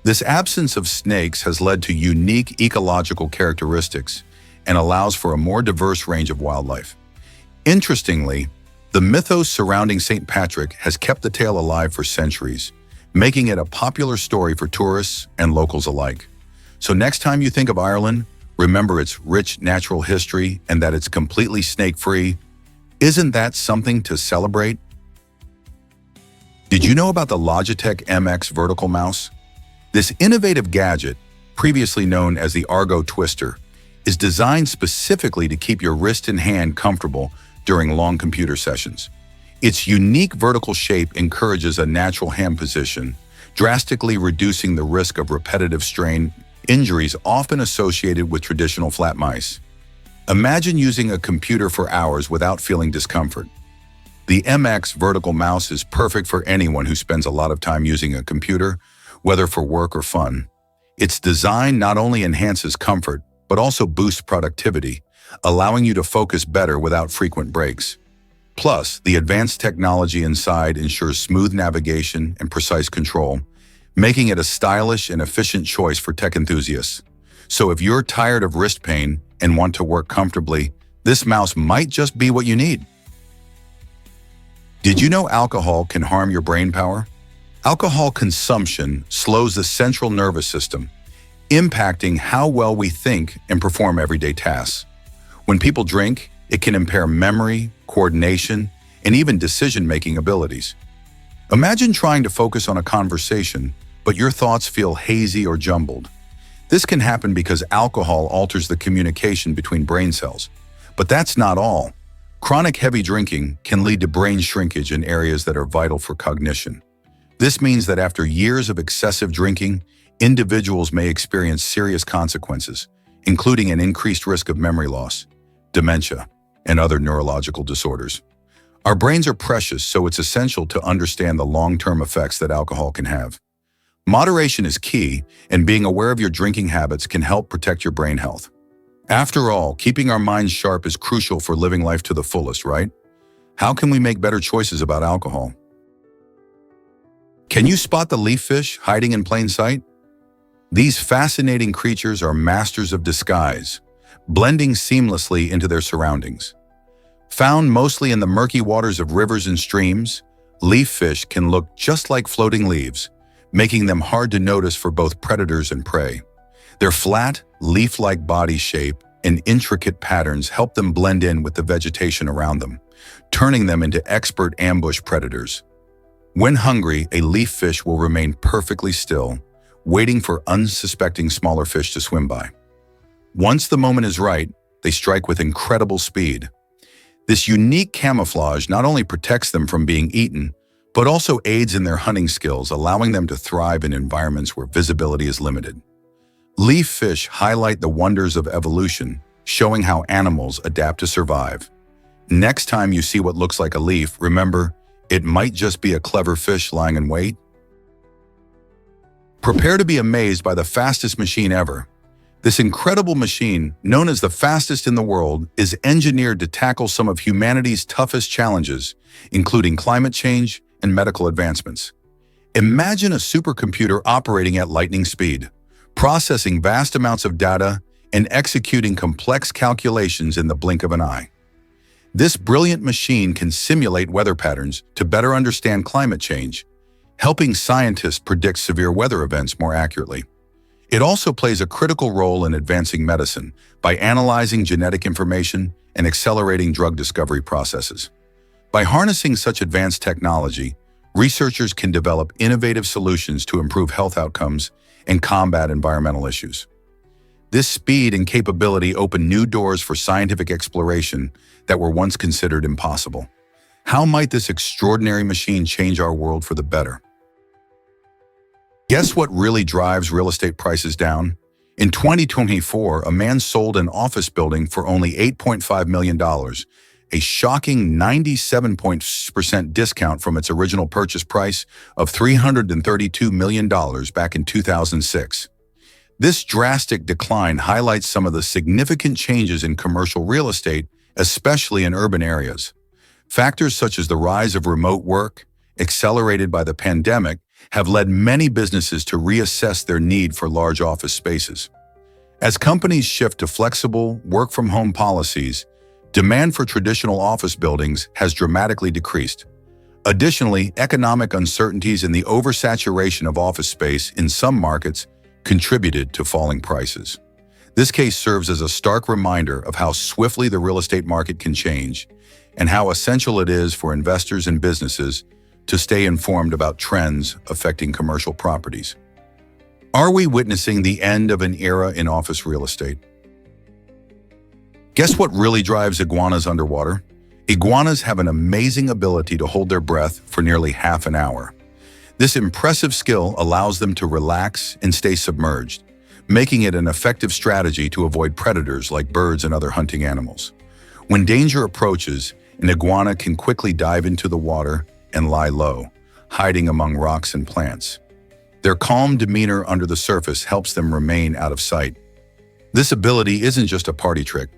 This absence of snakes has led to unique ecological characteristics and allows for a more diverse range of wildlife. Interestingly, the mythos surrounding St. Patrick has kept the tale alive for centuries, making it a popular story for tourists and locals alike. So next time you think of Ireland, remember its rich natural history and that it's completely snake-free. Isn't that something to celebrate? Did you know about the Logitech MX Vertical mouse? This innovative gadget, previously known as the Argo Twister, is designed specifically to keep your wrist and hand comfortable during long computer sessions. Its unique vertical shape encourages a natural hand position, drastically reducing the risk of repetitive strain injuries often associated with traditional flat mice. Imagine using a computer for hours without feeling discomfort. The MX Vertical mouse is perfect for anyone who spends a lot of time using a computer, whether for work or fun. Its design not only enhances comfort, but also boosts productivity, allowing you to focus better without frequent breaks. Plus, the advanced technology inside ensures smooth navigation and precise control, making it a stylish and efficient choice for tech enthusiasts. So if you're tired of wrist pain and want to work comfortably, this mouse might just be what you need. Did you know alcohol can harm your brain power? Alcohol consumption slows the central nervous system, impacting how well we think and perform everyday tasks. When people drink, it can impair memory, coordination, and even decision-making abilities. Imagine trying to focus on a conversation, but your thoughts feel hazy or jumbled. This can happen because alcohol alters the communication between brain cells. But that's not all. Chronic heavy drinking can lead to brain shrinkage in areas that are vital for cognition. This means that after years of excessive drinking, individuals may experience serious consequences, including an increased risk of memory loss, dementia, and other neurological disorders. Our brains are precious, so it's essential to understand the long-term effects that alcohol can have. Moderation is key, and being aware of your drinking habits can help protect your brain health. After all, keeping our minds sharp is crucial for living life to the fullest, right? How can we make better choices about alcohol? Can you spot the leaf fish hiding in plain sight? These fascinating creatures are masters of disguise, blending seamlessly into their surroundings. Found mostly in the murky waters of rivers and streams, leaf fish can look just like floating leaves, making them hard to notice for both predators and prey. Their flat, leaf-like body shape and intricate patterns help them blend in with the vegetation around them, turning them into expert ambush predators. When hungry, a leaf fish will remain perfectly still, waiting for unsuspecting smaller fish to swim by. Once the moment is right, they strike with incredible speed. This unique camouflage not only protects them from being eaten, but also aids in their hunting skills, allowing them to thrive in environments where visibility is limited. Leaf fish highlight the wonders of evolution, showing how animals adapt to survive. Next time you see what looks like a leaf, remember, it might just be a clever fish lying in wait. Prepare to be amazed by the fastest machine ever. This incredible machine, known as the fastest in the world, is engineered to tackle some of humanity's toughest challenges, including climate change and medical advancements. Imagine a supercomputer operating at lightning speed, processing vast amounts of data and executing complex calculations in the blink of an eye. This brilliant machine can simulate weather patterns to better understand climate change, helping scientists predict severe weather events more accurately. It also plays a critical role in advancing medicine by analyzing genetic information and accelerating drug discovery processes. By harnessing such advanced technology, researchers can develop innovative solutions to improve health outcomes and combat environmental issues. This speed and capability open new doors for scientific exploration that were once considered impossible. How might this extraordinary machine change our world for the better? Guess what really drives real estate prices down? In 2024, a man sold an office building for only $8.5 million, a shocking 97% discount from its original purchase price of $332 million back in 2006. This drastic decline highlights some of the significant changes in commercial real estate, especially in urban areas. Factors such as the rise of remote work, accelerated by the pandemic, have led many businesses to reassess their need for large office spaces. As companies shift to flexible, work-from-home policies, demand for traditional office buildings has dramatically decreased. Additionally, economic uncertainties and the oversaturation of office space in some markets contributed to falling prices. This case serves as a stark reminder of how swiftly the real estate market can change and how essential it is for investors and businesses to stay informed about trends affecting commercial properties. Are we witnessing the end of an era in office real estate? Guess what really drives iguanas underwater? Iguanas have an amazing ability to hold their breath for nearly half an hour. This impressive skill allows them to relax and stay submerged, making it an effective strategy to avoid predators like birds and other hunting animals. When danger approaches, an iguana can quickly dive into the water and lie low, hiding among rocks and plants. Their calm demeanor under the surface helps them remain out of sight. This ability isn't just a party trick.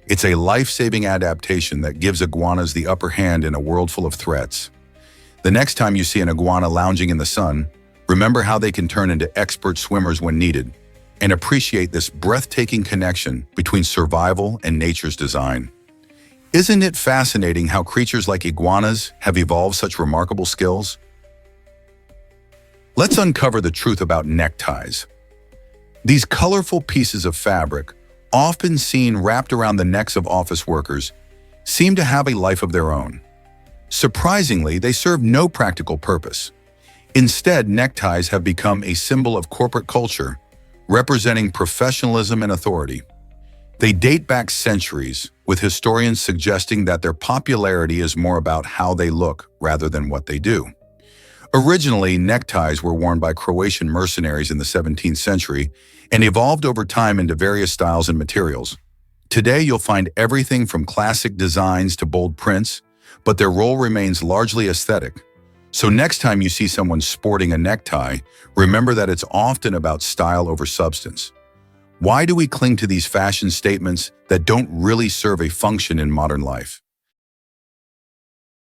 It's a life-saving adaptation that gives iguanas the upper hand in a world full of threats. The next time you see an iguana lounging in the sun, remember how they can turn into expert swimmers when needed, and appreciate this breathtaking connection between survival and nature's design. Isn't it fascinating how creatures like iguanas have evolved such remarkable skills? Let's uncover the truth about neckties. These colorful pieces of fabric, often seen wrapped around the necks of office workers, seem to have a life of their own. Surprisingly, they serve no practical purpose. Instead, neckties have become a symbol of corporate culture, representing professionalism and authority. They date back centuries, with historians suggesting that their popularity is more about how they look rather than what they do. Originally, neckties were worn by Croatian mercenaries in the 17th century and evolved over time into various styles and materials. Today, you'll find everything from classic designs to bold prints, but their role remains largely aesthetic. So next time you see someone sporting a necktie, remember that it's often about style over substance. Why do we cling to these fashion statements that don't really serve a function in modern life?